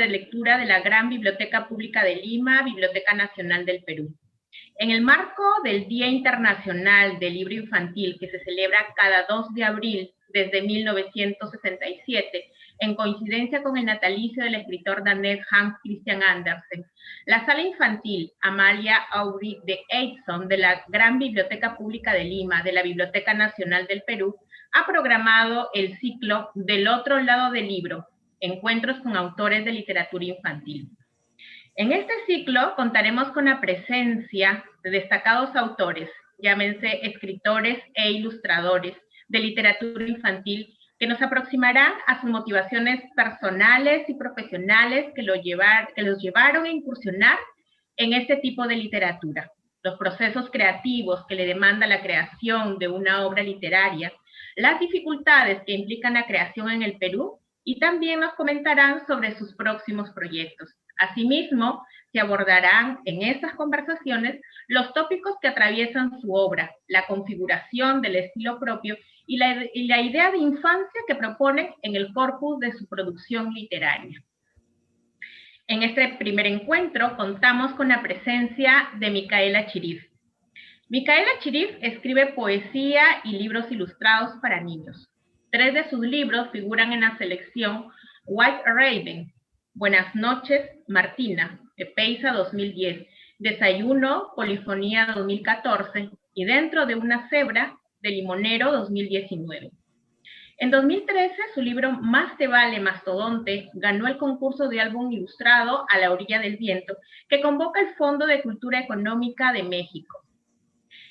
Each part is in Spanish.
de lectura de la Gran Biblioteca Pública de Lima, Biblioteca Nacional del Perú. En el marco del Día Internacional del Libro Infantil, que se celebra cada 2 de abril desde 1967, en coincidencia con el natalicio del escritor danés Hans Christian Andersen, la Sala Infantil Amalia Aubrey de Eidson de la Gran Biblioteca Pública de Lima, de la Biblioteca Nacional del Perú, ha programado el ciclo Del otro lado del libro, encuentros con autores de literatura infantil. En este ciclo contaremos con la presencia de destacados autores, llámense escritores e ilustradores de literatura infantil, que nos aproximarán a sus motivaciones personales y profesionales que los llevaron a incursionar en este tipo de literatura, los procesos creativos que le demanda la creación de una obra literaria, las dificultades que implican la creación en el Perú, y también nos comentarán sobre sus próximos proyectos. Asimismo, se abordarán en estas conversaciones los tópicos que atraviesan su obra, la configuración del estilo propio y la idea de infancia que proponen en el corpus de su producción literaria. En este primer encuentro contamos con la presencia de Micaela Chirif. Micaela Chirif escribe poesía y libros ilustrados para niños. 3 de sus libros figuran en la selección White Raven, Buenas noches, Martina, Ezeiza 2010, Desayuno, Polifonía 2014 y Dentro de una cebra, de Limonero 2019. En 2013, su libro Más te vale, Mastodonte ganó el concurso de álbum ilustrado A la orilla del viento, que convoca el Fondo de Cultura Económica de México.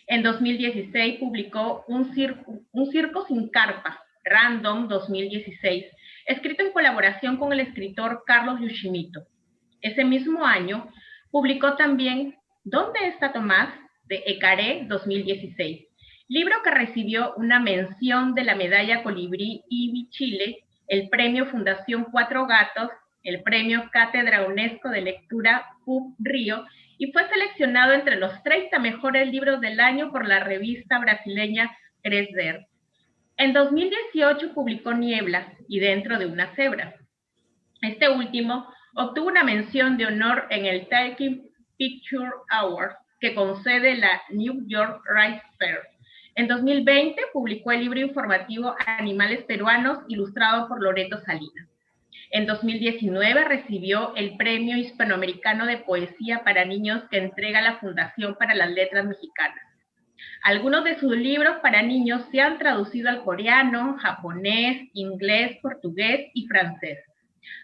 En 2016 publicó Un circo sin carpa, Random 2016, escrito en colaboración con el escritor Carlos Yoshimito. Ese mismo año publicó también ¿Dónde está Tomás?, de Ecaré 2016, libro que recibió una mención de la Medalla Colibrí IBI Chile, el Premio Fundación Cuatro Gatos, el Premio Cátedra UNESCO de Lectura PUB Río, y fue seleccionado entre los 30 mejores libros del año por la revista brasileña Crescer. En 2018 publicó Niebla y Dentro de una cebra. Este último obtuvo una mención de honor en el Talking Picture Award que concede la New York Rice Fair. En 2020 publicó el libro informativo Animales Peruanos, ilustrado por Loreto Salinas. En 2019 recibió el Premio Hispanoamericano de Poesía para Niños que entrega la Fundación para las Letras Mexicanas. Algunos de sus libros para niños se han traducido al coreano, japonés, inglés, portugués y francés.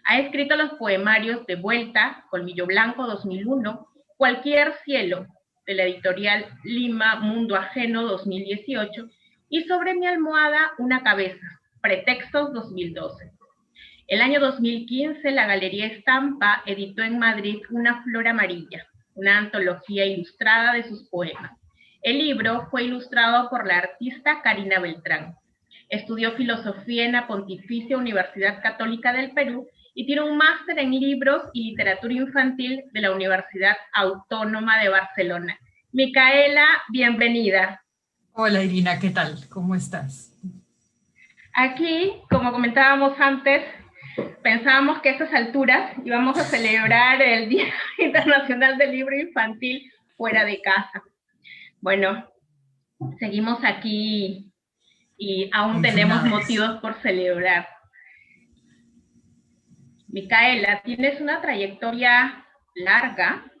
Ha escrito los poemarios De Vuelta, Colmillo Blanco 2001, Cualquier cielo, de la editorial Lima Mundo Ajeno 2018, y Sobre mi almohada una cabeza, Pretextos 2012. El año 2015, la Galería Estampa editó en Madrid Una flor amarilla, una antología ilustrada de sus poemas. El libro fue ilustrado por la artista Karina Beltrán. Estudió filosofía en la Pontificia Universidad Católica del Perú y tiene un máster en libros y literatura infantil de la Universidad Autónoma de Barcelona. Micaela, bienvenida. Hola Irina, ¿qué tal? ¿Cómo estás? Aquí, como comentábamos antes, pensábamos que a estas alturas íbamos a celebrar el Día Internacional del Libro Infantil fuera de casa. Bueno, seguimos aquí y aún tenemos motivos por celebrar. Micaela, tienes una trayectoria larga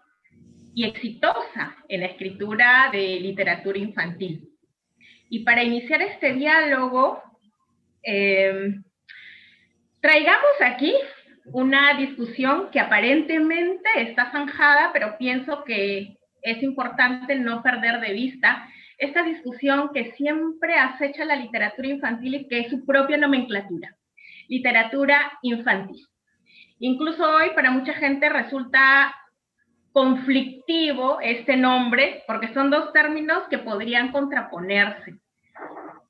y exitosa en la escritura de literatura infantil. Y para iniciar este diálogo, traigamos aquí una discusión que aparentemente está zanjada, pero pienso que es importante no perder de vista esta discusión que siempre acecha la literatura infantil y que es su propia nomenclatura, literatura infantil. Incluso hoy para mucha gente resulta conflictivo este nombre porque son dos términos que podrían contraponerse,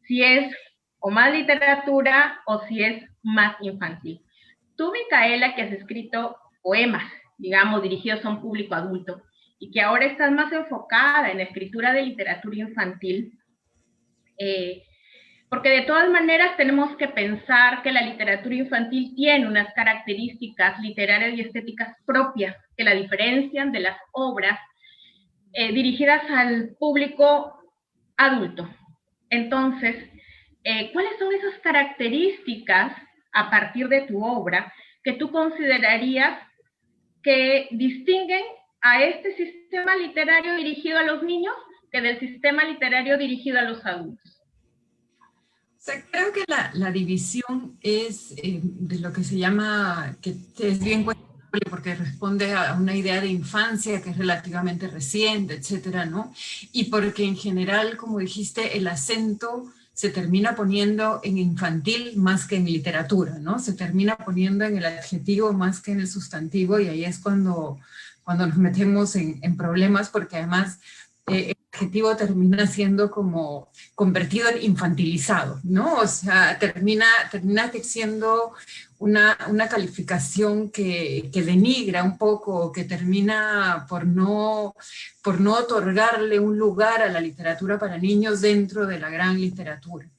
si es o más literatura o si es más infantil. Tú, Micaela, que has escrito poemas, digamos, dirigidos a un público adulto, y que ahora estás más enfocada en la escritura de literatura infantil, Porque de todas maneras tenemos que pensar que la literatura infantil tiene unas características literarias y estéticas propias que la diferencian de las obras dirigidas al público adulto. Entonces, ¿cuáles son esas características a partir de tu obra que tú considerarías que distinguen a este sistema literario dirigido a los niños que del sistema literario dirigido a los adultos? O sea, creo que la división es de lo que se llama, que es bien cuestionable porque responde a una idea de infancia que es relativamente reciente, etcétera, ¿no? Y porque en general, como dijiste, el acento se termina poniendo en infantil más que en literatura, ¿no? Se termina poniendo en el adjetivo más que en el sustantivo y ahí es cuando nos metemos en problemas porque además el adjetivo termina siendo como convertido en infantilizado, ¿no? O sea, termina siendo una calificación que denigra un poco, que termina por no otorgarle un lugar a la literatura para niños dentro de la gran literatura.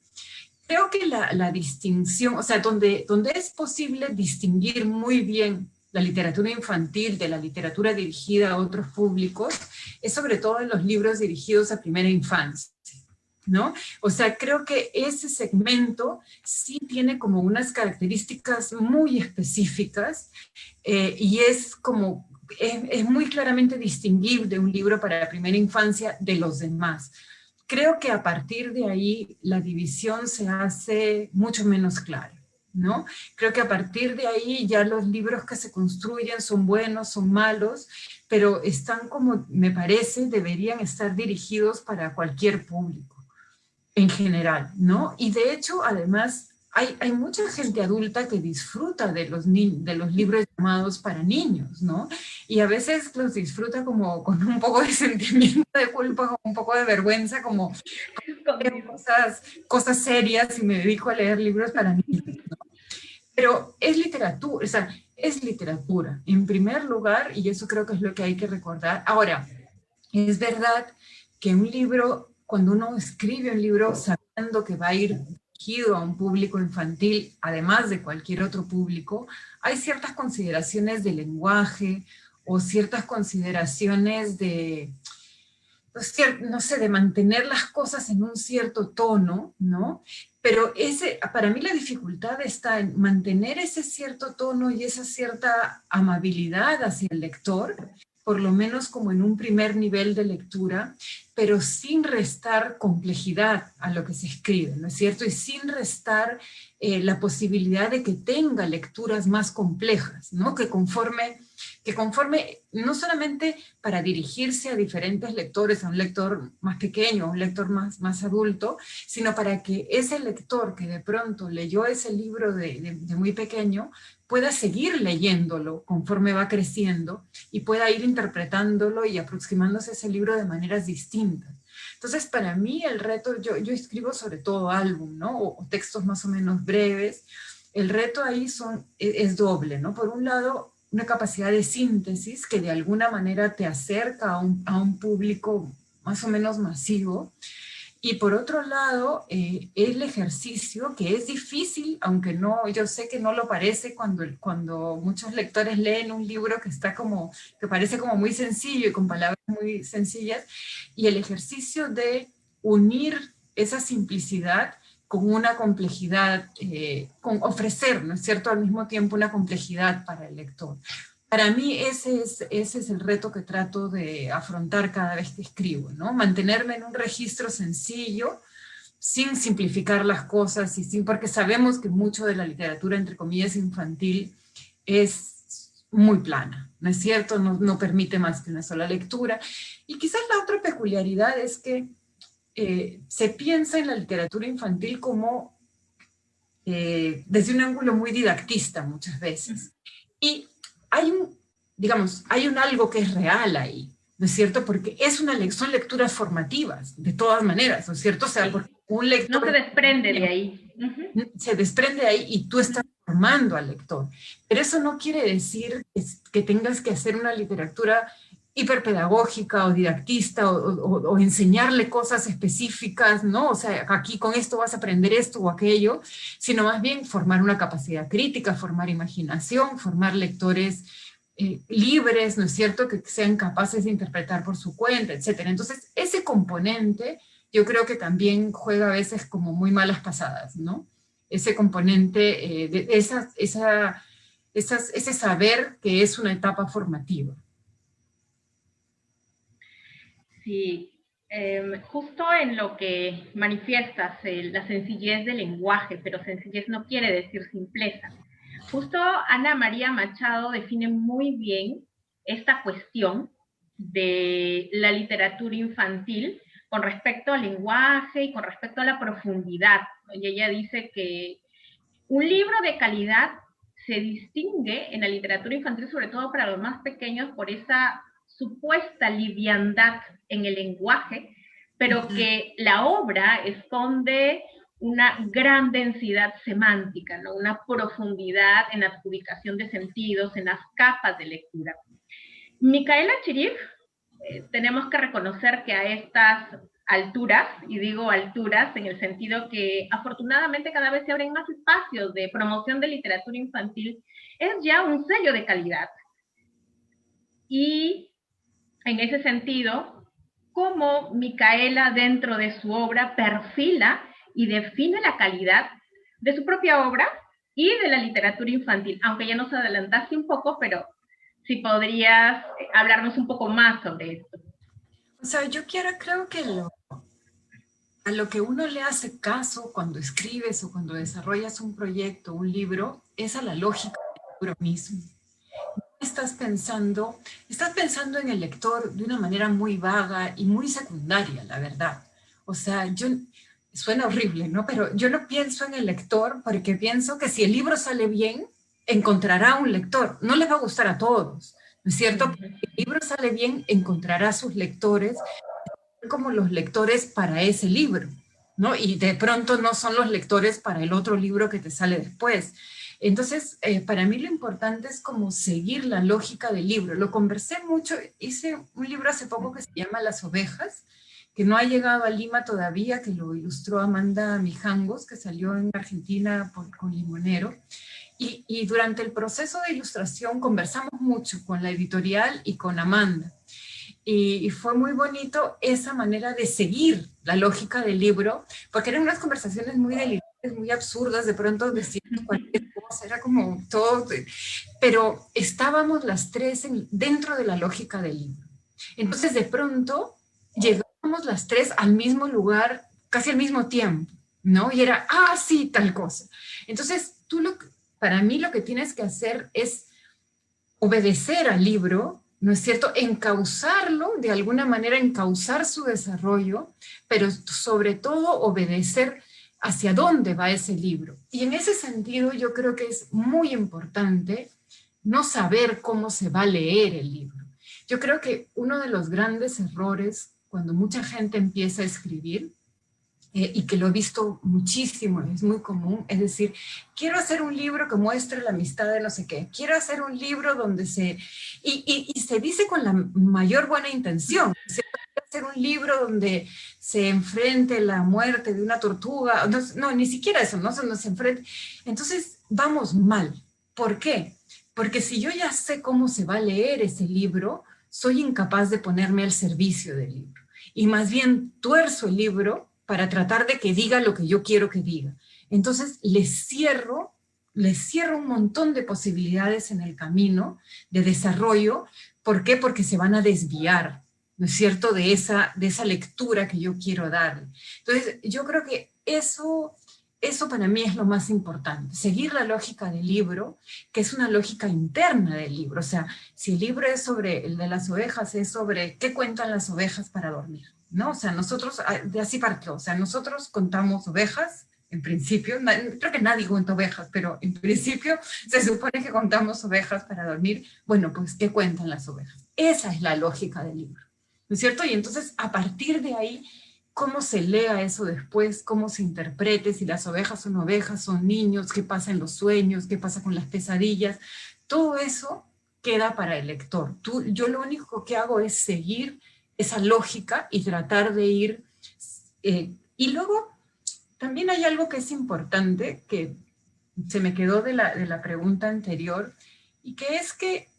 Creo que la distinción, o sea, donde es posible distinguir muy bien la literatura infantil de la literatura dirigida a otros públicos, es sobre todo en los libros dirigidos a primera infancia, ¿no? O sea, creo que ese segmento sí tiene como unas características muy específicas y es como, es muy claramente distinguible un libro para la primera infancia de los demás. Creo que a partir de ahí la división se hace mucho menos clara, ¿no? Creo que a partir de ahí ya los libros que se construyen son buenos, son malos, pero están como, me parece, deberían estar dirigidos para cualquier público, en general, ¿no? Y de hecho, además, hay mucha gente adulta que disfruta de los libros llamados para niños, ¿no? Y a veces los disfruta como con un poco de sentimiento de culpa, con un poco de vergüenza, como cosas serias y me dedico a leer libros para niños, ¿no? Pero es literatura, o sea, es literatura, en primer lugar, y eso creo que es lo que hay que recordar. Ahora, es verdad que un libro, cuando uno escribe un libro sabiendo que va a ir dirigido a un público infantil, además de cualquier otro público, hay ciertas consideraciones de lenguaje o ciertas consideraciones de, no sé, de mantener las cosas en un cierto tono, ¿no? Pero para mí la dificultad está en mantener ese cierto tono y esa cierta amabilidad hacia el lector, por lo menos como en un primer nivel de lectura, pero sin restar complejidad a lo que se escribe, ¿no es cierto? Y sin restar la posibilidad de que tenga lecturas más complejas, ¿no? Que conforme no solamente para dirigirse a diferentes lectores, a un lector más pequeño, a un lector más adulto, sino para que ese lector que de pronto leyó ese libro de muy pequeño pueda seguir leyéndolo conforme va creciendo y pueda ir interpretándolo y aproximándose a ese libro de maneras distintas. Entonces, para mí el reto, yo escribo sobre todo álbum, ¿no? O textos más o menos breves. El reto ahí es doble, ¿no? Por un lado, una capacidad de síntesis que de alguna manera te acerca a un público más o menos masivo. Y por otro lado, el ejercicio, que es difícil, aunque no, yo sé que no lo parece cuando muchos lectores leen un libro que parece como muy sencillo y con palabras muy sencillas, y el ejercicio de unir esa simplicidad con una complejidad, con ofrecer, ¿no es cierto?, al mismo tiempo una complejidad para el lector. Para mí ese es el reto que trato de afrontar cada vez que escribo, ¿no? Mantenerme en un registro sencillo, sin simplificar las cosas, porque sabemos que mucho de la literatura, entre comillas, infantil, es muy plana, ¿no es cierto? No permite más que una sola lectura. Y quizás la otra peculiaridad es que se piensa en la literatura infantil como desde un ángulo muy didactista muchas veces. Y hay un algo que es real ahí, ¿no es cierto? Porque son lecturas formativas, de todas maneras, ¿no es cierto? O sea, porque un lector... No se desprende de ahí. Se desprende de ahí y tú estás formando al lector. Pero eso no quiere decir que tengas que hacer una literatura hiperpedagógica o didactista o enseñarle cosas específicas, ¿no? O sea, aquí con esto vas a aprender esto o aquello, sino más bien formar una capacidad crítica, formar imaginación, formar lectores libres, ¿no es cierto?, que sean capaces de interpretar por su cuenta, etcétera. Entonces, ese componente yo creo que también juega a veces como muy malas pasadas, ¿no? Ese componente, ese saber que es una etapa formativa. Sí, justo en lo que manifiestas, la sencillez del lenguaje, pero sencillez no quiere decir simpleza. Justo Ana María Machado define muy bien esta cuestión de la literatura infantil con respecto al lenguaje y con respecto a la profundidad. Y ella dice que un libro de calidad se distingue en la literatura infantil, sobre todo para los más pequeños, por esa supuesta liviandad en el lenguaje, pero que la obra esconde una gran densidad semántica, ¿no? Una profundidad en la adjudicación de sentidos, en las capas de lectura. Micaela Chirif, tenemos que reconocer que a estas alturas, y digo alturas en el sentido que afortunadamente cada vez se abren más espacios de promoción de literatura infantil, es ya un sello de calidad. Y en ese sentido, cómo Micaela dentro de su obra perfila y define la calidad de su propia obra y de la literatura infantil, aunque ya nos adelantaste un poco, pero si podrías hablarnos un poco más sobre esto. O sea, creo que a lo que uno le hace caso cuando escribes o cuando desarrollas un proyecto, un libro, es a la lógica del libro mismo. Estás pensando en el lector de una manera muy vaga y muy secundaria, la verdad. O sea, suena horrible, ¿no? Pero yo no pienso en el lector porque pienso que si el libro sale bien, encontrará un lector. No les va a gustar a todos, ¿no es cierto? Porque si el libro sale bien, encontrará sus lectores como los lectores para ese libro, ¿no? Y de pronto no son los lectores para el otro libro que te sale después. Entonces, para mí lo importante es como seguir la lógica del libro. Lo conversé mucho, hice un libro hace poco que se llama Las ovejas, que no ha llegado a Lima todavía, que lo ilustró Amanda Mijangos, que salió en Argentina con Limonero. Y durante el proceso de ilustración conversamos mucho con la editorial y con Amanda. Y fue muy bonito esa manera de seguir la lógica del libro, porque eran unas conversaciones muy delirantes, muy absurdas, de pronto decíamos cualquier cosa, era como todo, pero estábamos las tres dentro de la lógica del libro. Entonces de pronto llegábamos las tres al mismo lugar, casi al mismo tiempo, ¿no? Y era, sí, tal cosa. Entonces para mí lo que tienes que hacer es obedecer al libro, ¿no es cierto? Encauzarlo, de alguna manera encauzar su desarrollo, pero sobre todo obedecer hacia dónde va ese libro. Y en ese sentido yo creo que es muy importante no saber cómo se va a leer el libro. Yo creo que uno de los grandes errores cuando mucha gente empieza a escribir, y que lo he visto muchísimo, es muy común, es decir, quiero hacer un libro que muestre la amistad de no sé qué, quiero hacer un libro donde y se dice con la mayor buena intención, quiero hacer un libro donde se enfrente la muerte de una tortuga, no ni siquiera eso, no se enfrente. Entonces, vamos mal. ¿Por qué? Porque si yo ya sé cómo se va a leer ese libro, soy incapaz de ponerme al servicio del libro. Y más bien tuerzo el libro para tratar de que diga lo que yo quiero que diga. Entonces les cierro un montón de posibilidades en el camino de desarrollo. ¿Por qué? Porque se van a desviar, ¿no es cierto?, de esa lectura que yo quiero dar. Entonces yo creo que eso para mí es lo más importante, seguir la lógica del libro, que es una lógica interna del libro. O sea, si el libro es sobre el de las ovejas, es sobre qué cuentan las ovejas para dormir, ¿no? O sea, nosotros, de así partió, o sea, nosotros contamos ovejas, en principio, creo que nadie cuenta ovejas, pero en principio se supone que contamos ovejas para dormir. Bueno, pues, ¿qué cuentan las ovejas? Esa es la lógica del libro, ¿no es cierto? Y entonces, a partir de ahí, cómo se lea eso después, cómo se interprete, si las ovejas, son niños, qué pasa en los sueños, qué pasa con las pesadillas, todo eso queda para el lector. Yo lo único que hago es seguir esa lógica y tratar de ir... y luego también hay algo que es importante, que se me quedó de la pregunta anterior, y que es que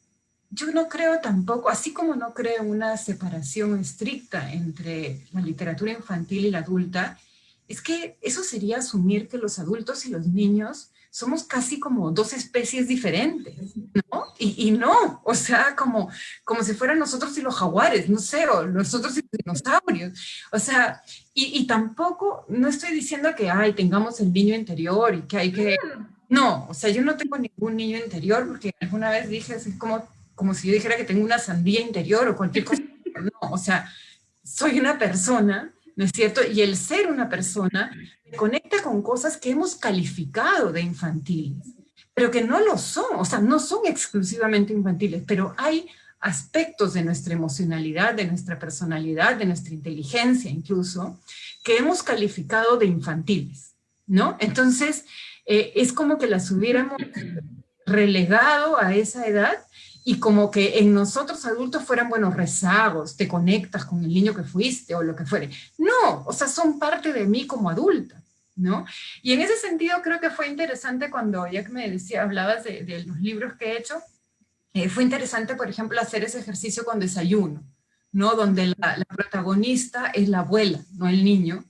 yo no creo tampoco, así como no creo en una separación estricta entre la literatura infantil y la adulta, es que eso sería asumir que los adultos y los niños somos casi como dos especies diferentes, ¿no? Y no, o sea, como si fueran nosotros y los jaguares, no sé, o nosotros y los dinosaurios. O sea, y tampoco, no estoy diciendo que, ay, tengamos el niño interior y que hay que... No, o sea, yo no tengo ningún niño interior porque alguna vez dije, es como si yo dijera que tengo una sandía interior o cualquier cosa. No, o sea, soy una persona, ¿no es cierto? Y el ser una persona me conecta con cosas que hemos calificado de infantiles, pero que no lo son, o sea, no son exclusivamente infantiles, pero hay aspectos de nuestra emocionalidad, de nuestra personalidad, de nuestra inteligencia incluso, que hemos calificado de infantiles, ¿no? Entonces, es como que las hubiéramos relegado a esa edad y como que en nosotros adultos fueran, bueno, rezagos, te conectas con el niño que fuiste o lo que fuere. No, o sea, son parte de mí como adulta, ¿no? Y en ese sentido creo que fue interesante cuando, ya que me decía, hablabas de los libros que he hecho, fue interesante, por ejemplo, hacer ese ejercicio con Desayuno, ¿no? Donde la protagonista es la abuela, no el niño,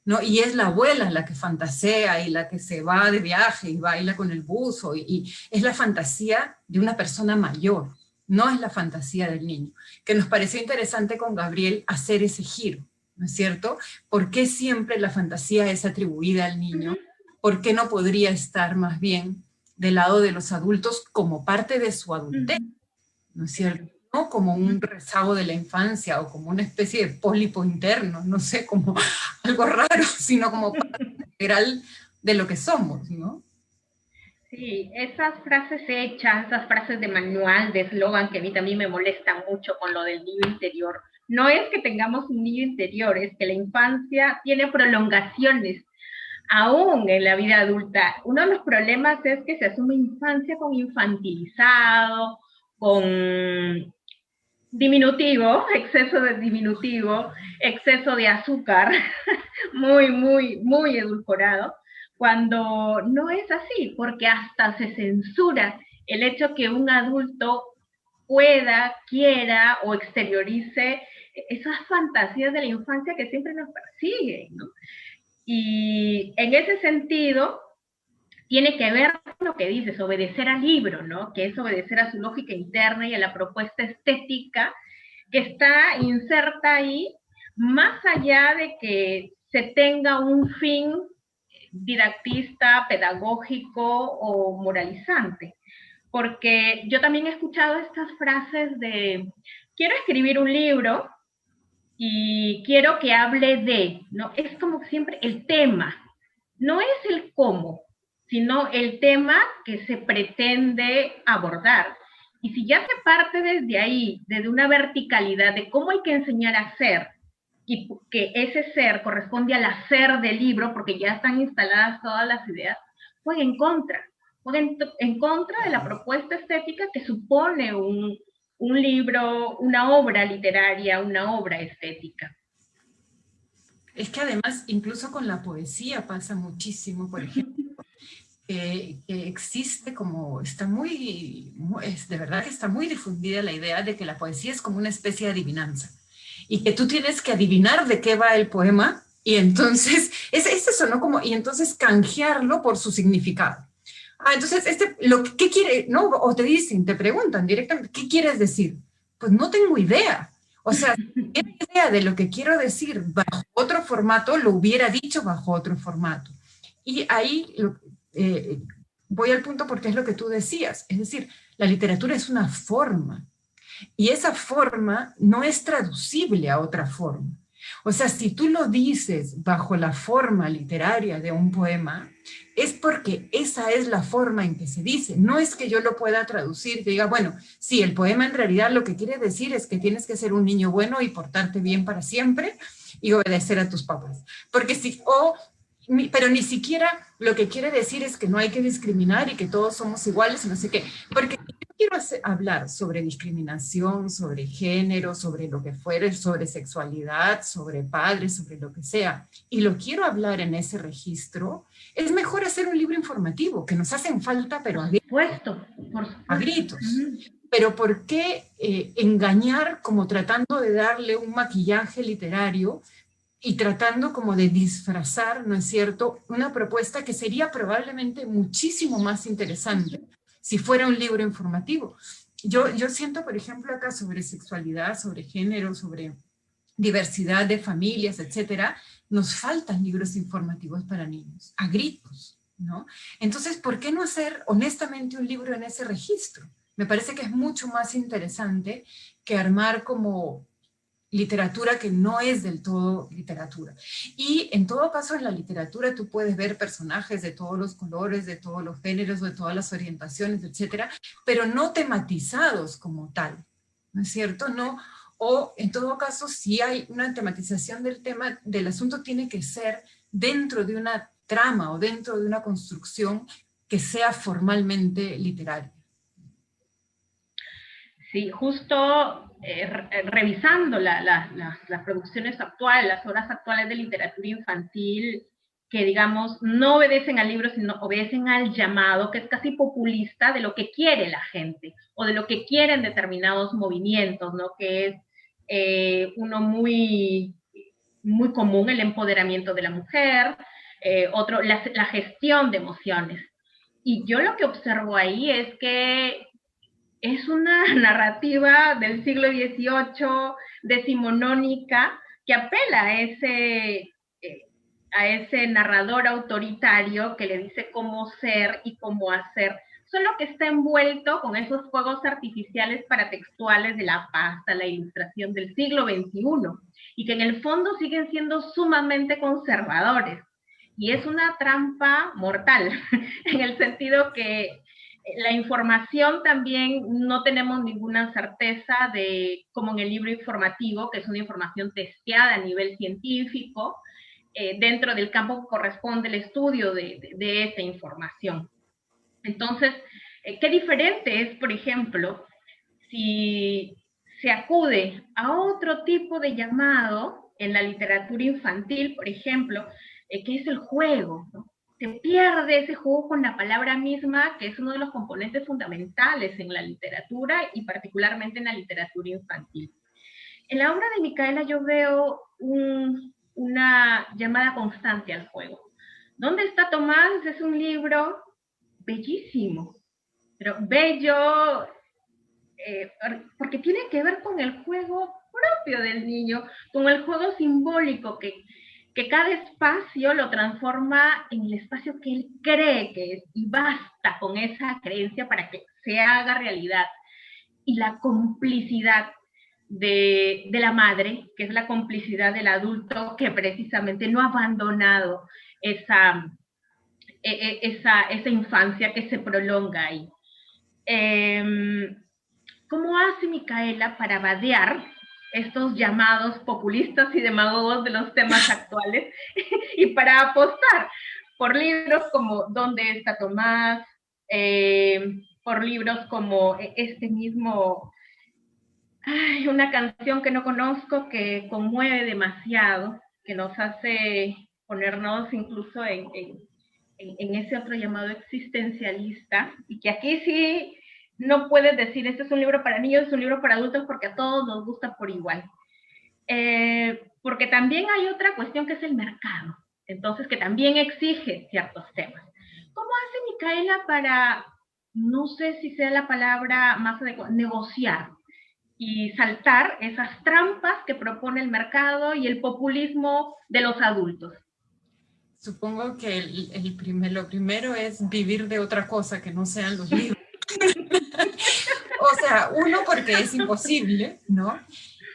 ¿no? Y es la abuela la que fantasea y la que se va de viaje y baila con el buzo y es la fantasía de una persona mayor, no es la fantasía del niño, que nos pareció interesante con Gabriel hacer ese giro, ¿no es cierto? ¿Por qué siempre la fantasía es atribuida al niño? ¿Por qué no podría estar más bien del lado de los adultos como parte de su adultez, ¿no es cierto? No como un rezago de la infancia o como una especie de pólipo interno, no sé, como algo raro, sino como parte integral de lo que somos, ¿no? Sí, esas frases hechas, esas frases de manual, de eslogan, que a mí también me molestan mucho con lo del niño interior. No es que tengamos un niño interior, es que la infancia tiene prolongaciones aún en la vida adulta. Uno de los problemas es que se asume infancia con infantilizado, con diminutivo, exceso de diminutivo, exceso de azúcar, muy edulcorado, cuando no es así, porque hasta se censura el hecho que un adulto pueda, quiera o exteriorice esas fantasías de la infancia que siempre nos persiguen, ¿no? Y en ese sentido, tiene que ver lo que dices, obedecer al libro, ¿no? Que es obedecer a su lógica interna y a la propuesta estética que está inserta ahí, más allá de que se tenga un fin didactista, pedagógico o moralizante. Porque yo también he escuchado estas frases de, quiero escribir un libro y quiero que hable de, ¿no? Es como siempre el tema, no es el cómo, sino el tema que se pretende abordar. Y si ya se parte desde ahí, desde una verticalidad de cómo hay que enseñar a ser, y que ese ser corresponde al hacer del libro, porque ya están instaladas todas las ideas, juega en contra de la propuesta estética que supone un libro, una obra literaria, una obra estética. Es que además, incluso con la poesía pasa muchísimo, por ejemplo, que existe como, está es de verdad que está muy difundida la idea de que la poesía es como una especie de adivinanza y que tú tienes que adivinar de qué va el poema y entonces, es eso, ¿no? Como, y entonces canjearlo por su significado. Ah, entonces, ¿qué quiere? ¿No? O te dicen, te preguntan directamente, ¿qué quieres decir? Pues no tengo idea. O sea, si tuviera idea de lo que quiero decir bajo otro formato, lo hubiera dicho bajo otro formato. Y ahí voy al punto porque es lo que tú decías. Es decir, la literatura es una forma y esa forma no es traducible a otra forma. O sea, si tú lo dices bajo la forma literaria de un poema, es porque esa es la forma en que se dice. No es que yo lo pueda traducir y diga, bueno, sí, el poema en realidad lo que quiere decir es que tienes que ser un niño bueno y portarte bien para siempre y obedecer a tus papás. Porque pero ni siquiera lo que quiere decir es que no hay que discriminar y que todos somos iguales y no sé qué. Porque quiero hablar sobre discriminación, sobre género, sobre lo que fuere, sobre sexualidad, sobre padres, sobre lo que sea, y lo quiero hablar en ese registro, es mejor hacer un libro informativo, que nos hacen falta, pero Por supuesto. a gritos. Pero ¿por qué engañar como tratando de darle un maquillaje literario y tratando como de disfrazar, ¿no es cierto?, una propuesta que sería probablemente muchísimo más interesante si fuera un libro informativo? Yo siento, por ejemplo, acá sobre sexualidad, sobre género, sobre diversidad de familias, etcétera, nos faltan libros informativos para niños, a gritos, ¿no? Entonces, ¿por qué no hacer honestamente un libro en ese registro? Me parece que es mucho más interesante que armar como literatura que no es del todo literatura. Y en todo caso en la literatura tú puedes ver personajes de todos los colores, de todos los géneros, de todas las orientaciones, etcétera, pero no tematizados como tal, ¿no es cierto? No, o en todo caso si hay una tematización del tema, del asunto tiene que ser dentro de una trama o dentro de una construcción que sea formalmente literaria. Sí, justo revisando las producciones actuales, las obras actuales de literatura infantil, que digamos no obedecen al libro, sino obedecen al llamado, que es casi populista, de lo que quiere la gente, o de lo que quieren determinados movimientos, ¿no? Que es uno muy, muy común, el empoderamiento de la mujer, otro, la gestión de emociones. Y yo lo que observo ahí es que es una narrativa del siglo XVIII, decimonónica, que apela a ese narrador autoritario que le dice cómo ser y cómo hacer, solo que está envuelto con esos fuegos artificiales paratextuales de la pasta, la ilustración del siglo XXI, y que en el fondo siguen siendo sumamente conservadores. Y es una trampa mortal, en el sentido que la información también no tenemos ninguna certeza de, como en el libro informativo, que es una información testeada a nivel científico, dentro del campo que corresponde el estudio de esa información. Entonces, qué diferente es, por ejemplo, si se acude a otro tipo de llamado en la literatura infantil, por ejemplo, que es el juego, ¿no? Se pierde ese juego con la palabra misma, que es uno de los componentes fundamentales en la literatura y particularmente en la literatura infantil. En la obra de Micaela yo veo una llamada constante al juego. ¿Dónde está Tomás? Es un libro bellísimo, pero bello, porque tiene que ver con el juego propio del niño, con el juego simbólico que cada espacio lo transforma en el espacio que él cree que es, y basta con esa creencia para que se haga realidad. Y la complicidad de la madre, que es la complicidad del adulto que precisamente no ha abandonado esa infancia que se prolonga ahí. ¿Cómo hace Micaela para vadear estos llamados populistas y demagogos de los temas actuales y para apostar por libros como ¿Dónde está Tomás? Por libros como este mismo, una canción que no conozco que conmueve demasiado, que nos hace ponernos incluso en ese otro llamado existencialista, y que aquí sí no puedes decir, este es un libro para niños, es un libro para adultos, porque a todos nos gusta por igual. Porque también hay otra cuestión que es el mercado, entonces que también exige ciertos temas. ¿Cómo hace Micaela para, no sé si sea la palabra más adecuada, negociar y saltar esas trampas que propone el mercado y el populismo de los adultos? Supongo que lo primero es vivir de otra cosa que no sean los libros. O sea, uno, porque es imposible, ¿no?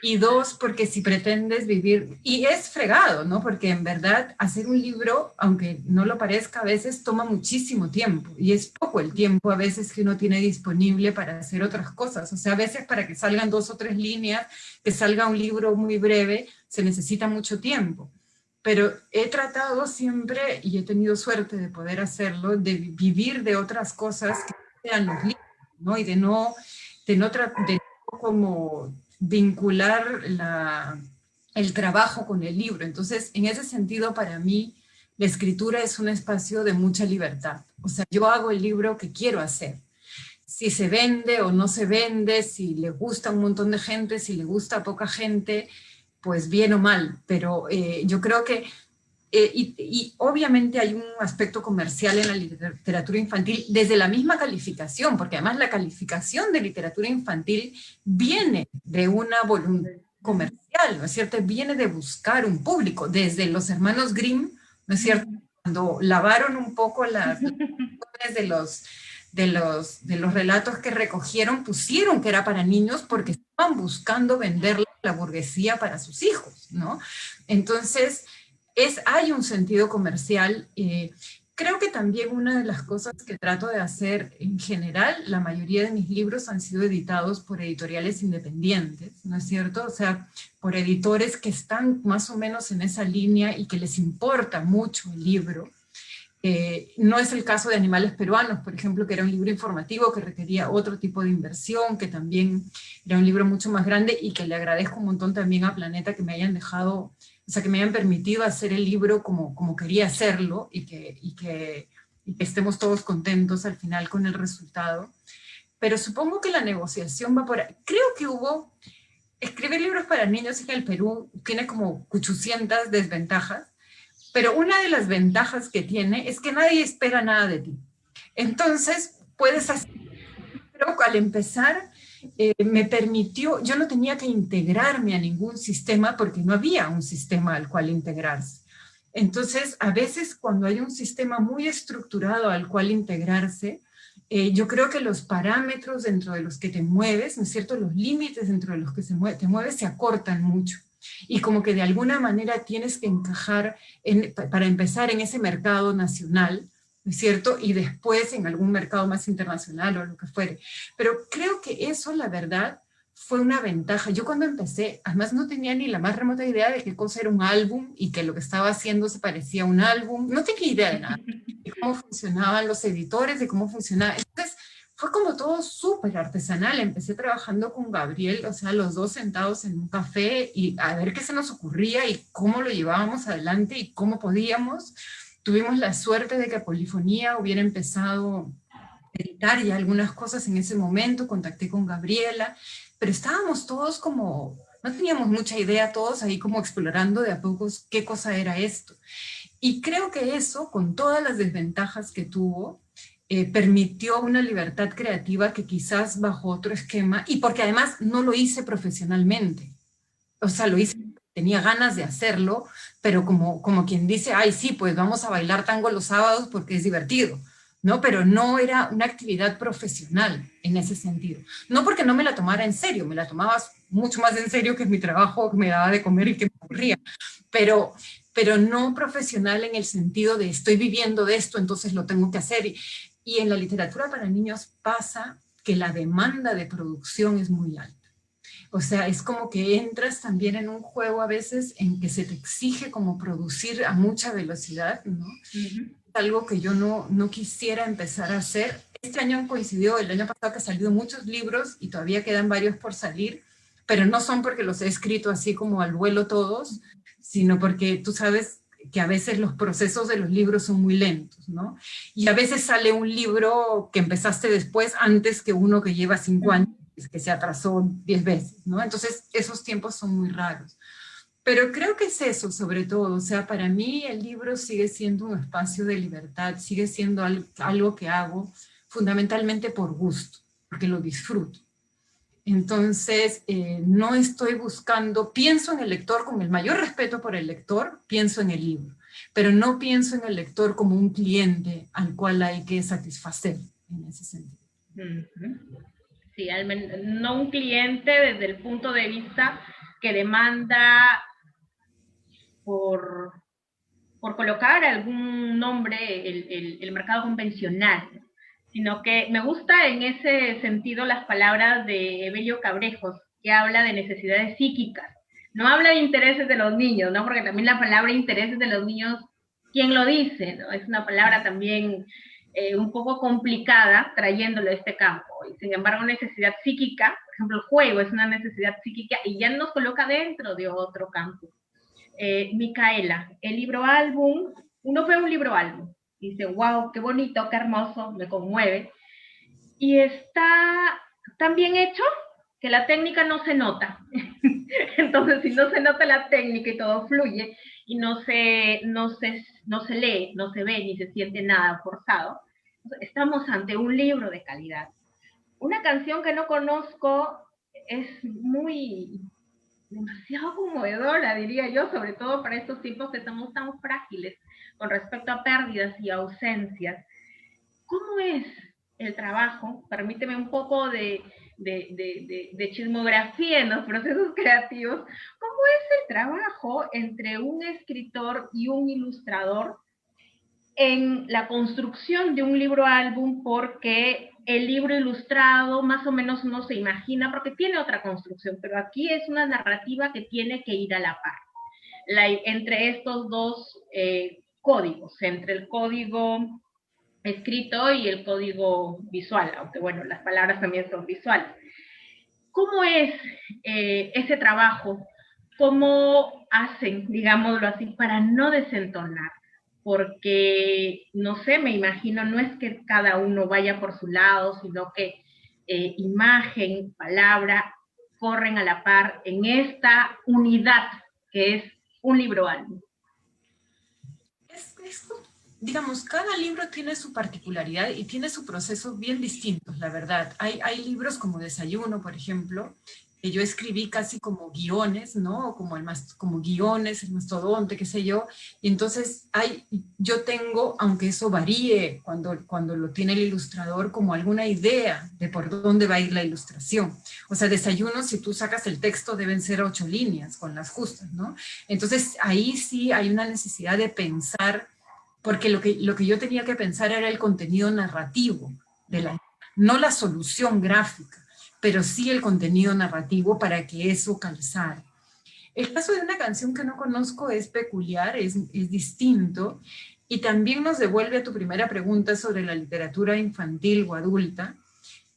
Y dos, porque si pretendes vivir, y es fregado, ¿no? Porque en verdad hacer un libro, aunque no lo parezca, a veces toma muchísimo tiempo, y es poco el tiempo a veces que uno tiene disponible para hacer otras cosas. O sea, a veces para que salgan 2 o 3 líneas, que salga un libro muy breve, se necesita mucho tiempo. Pero he tratado siempre, y he tenido suerte de poder hacerlo, de vivir de otras cosas que sean los libros. ¿no? Y de no como vincular el trabajo con el libro. Entonces, en ese sentido, para mí, la escritura es un espacio de mucha libertad. O sea, yo hago el libro que quiero hacer. Si se vende o no se vende, si le gusta a un montón de gente, si le gusta a poca gente, pues bien o mal. Pero yo creo que y obviamente hay un aspecto comercial en la literatura infantil desde la misma calificación, porque además la calificación de literatura infantil viene de una voluntad comercial, ¿no es cierto? Viene de buscar un público, desde los hermanos Grimm, ¿no es cierto? Cuando lavaron un poco las de los relatos que recogieron, pusieron que era para niños porque estaban buscando venderla a la burguesía para sus hijos, ¿no? Entonces, hay un sentido comercial. Creo que también una de las cosas que trato de hacer en general, la mayoría de mis libros han sido editados por editoriales independientes, ¿no es cierto? O sea, por editores que están más o menos en esa línea y que les importa mucho el libro. No es el caso de Animales Peruanos, por ejemplo, que era un libro informativo que requería otro tipo de inversión, que también era un libro mucho más grande y que le agradezco un montón también a Planeta que me hayan dejado, o sea, que me hayan permitido hacer el libro como quería hacerlo y que estemos todos contentos al final con el resultado. Pero supongo que la negociación va por ahí. Creo que escribir libros para niños en el Perú tiene como 800 desventajas, pero una de las ventajas que tiene es que nadie espera nada de ti. Entonces, puedes hacer, pero al empezar, me permitió, yo no tenía que integrarme a ningún sistema porque no había un sistema al cual integrarse. Entonces, a veces cuando hay un sistema muy estructurado al cual integrarse, yo creo que los parámetros dentro de los que te mueves, ¿no es cierto? Los límites dentro de los que te mueves se acortan mucho. Y como que de alguna manera tienes que encajar para empezar en ese mercado nacional, ¿no es cierto? Y después en algún mercado más internacional o lo que fuere. Pero creo que eso, la verdad, fue una ventaja. Yo cuando empecé, además no tenía ni la más remota idea de qué cosa era un álbum y que lo que estaba haciendo se parecía a un álbum. No tenía idea de nada, de cómo funcionaban los editores, de cómo funcionaba. Entonces, fue como todo súper artesanal. Empecé trabajando con Gabriel, o sea, los dos sentados en un café y a ver qué se nos ocurría y cómo lo llevábamos adelante y cómo podíamos. Tuvimos la suerte de que Polifonía hubiera empezado a editar ya algunas cosas en ese momento, contacté con Gabriela, pero estábamos todos como, no teníamos mucha idea, todos ahí como explorando de a pocos qué cosa era esto. Y creo que eso, con todas las desventajas que tuvo, permitió una libertad creativa que quizás bajo otro esquema, y porque además no lo hice profesionalmente, o sea, lo hice, tenía ganas de hacerlo, pero como quien dice, ay, sí, pues vamos a bailar tango los sábados porque es divertido, ¿no? Pero no era una actividad profesional en ese sentido. No porque no me la tomara en serio, me la tomaba mucho más en serio que mi trabajo que me daba de comer y que me aburría, pero, pero no profesional en el sentido de estoy viviendo de esto, entonces lo tengo que hacer. Y en la literatura para niños pasa que la demanda de producción es muy alta. O sea, es como que entras también en un juego a veces en que se te exige como producir a mucha velocidad, ¿no? Algo que yo no quisiera empezar a hacer. Este año coincidió, el año pasado que han salido muchos libros y todavía quedan varios por salir, pero no son porque los he escrito así como al vuelo todos, sino porque tú sabes que a veces los procesos de los libros son muy lentos, ¿no? Y a veces sale un libro que empezaste después, antes que uno que lleva 5 años, que se atrasó 10 veces, ¿no? Entonces, esos tiempos son muy raros. Pero creo que es eso, sobre todo. O sea, para mí el libro sigue siendo un espacio de libertad, sigue siendo algo que hago fundamentalmente por gusto, porque lo disfruto. Entonces, no estoy buscando, pienso en el lector con el mayor respeto por el lector, pienso en el libro, pero no pienso en el lector como un cliente al cual hay que satisfacer en ese sentido. Sí, no un cliente desde el punto de vista que demanda por colocar algún nombre el mercado convencional, sino que me gusta en ese sentido las palabras de Evelio Cabrejos, que habla de necesidades psíquicas. No habla de intereses de los niños, ¿no? Porque también la palabra intereses de los niños, ¿quién lo dice? ¿No? Es una palabra también un poco complicada trayéndolo a este campo. Y sin embargo, necesidad psíquica, por ejemplo, el juego es una necesidad psíquica y ya nos coloca dentro de otro campo. Micaela, el libro álbum, uno ve un libro álbum y dice, wow, qué bonito, qué hermoso, me conmueve. Y está tan bien hecho que la técnica no se nota. Entonces, si no se nota la técnica y todo fluye y no se lee, no se ve ni se siente nada forzado, estamos ante un libro de calidad. Una canción que no conozco es demasiado conmovedora, diría yo, sobre todo para estos tiempos que estamos tan frágiles con respecto a pérdidas y ausencias. ¿Cómo es el trabajo? Permíteme un poco de chismografía en los procesos creativos. ¿Cómo es el trabajo entre un escritor y un ilustrador en la construcción de un libro álbum? Porque el libro ilustrado más o menos uno se imagina, porque tiene otra construcción, pero aquí es una narrativa que tiene que ir a la par. Entre estos dos códigos, entre el código escrito y el código visual, aunque bueno, las palabras también son visuales. ¿Cómo es ese trabajo? ¿Cómo hacen, digámoslo así, para no desentonar? Porque, no sé, me imagino, no es que cada uno vaya por su lado, sino que imagen, palabra, corren a la par en esta unidad que es un libro álbum. Digamos, cada libro tiene su particularidad y tiene su proceso bien distintos, la verdad. Hay libros como Desayuno, por ejemplo, que yo escribí casi como guiones, ¿no? Como guiones, el mastodonte, qué sé yo. Y entonces yo tengo, aunque eso varíe cuando lo tiene el ilustrador, como alguna idea de por dónde va a ir la ilustración. O sea, Desayuno, si tú sacas el texto, deben ser 8 líneas con las justas, ¿no? Entonces, ahí sí hay una necesidad de pensar, porque lo que yo tenía que pensar era el contenido narrativo, no la solución gráfica, pero sí el contenido narrativo para que eso calzara. El caso de una canción que no conozco es peculiar, es distinto, y también nos devuelve a tu primera pregunta sobre la literatura infantil o adulta,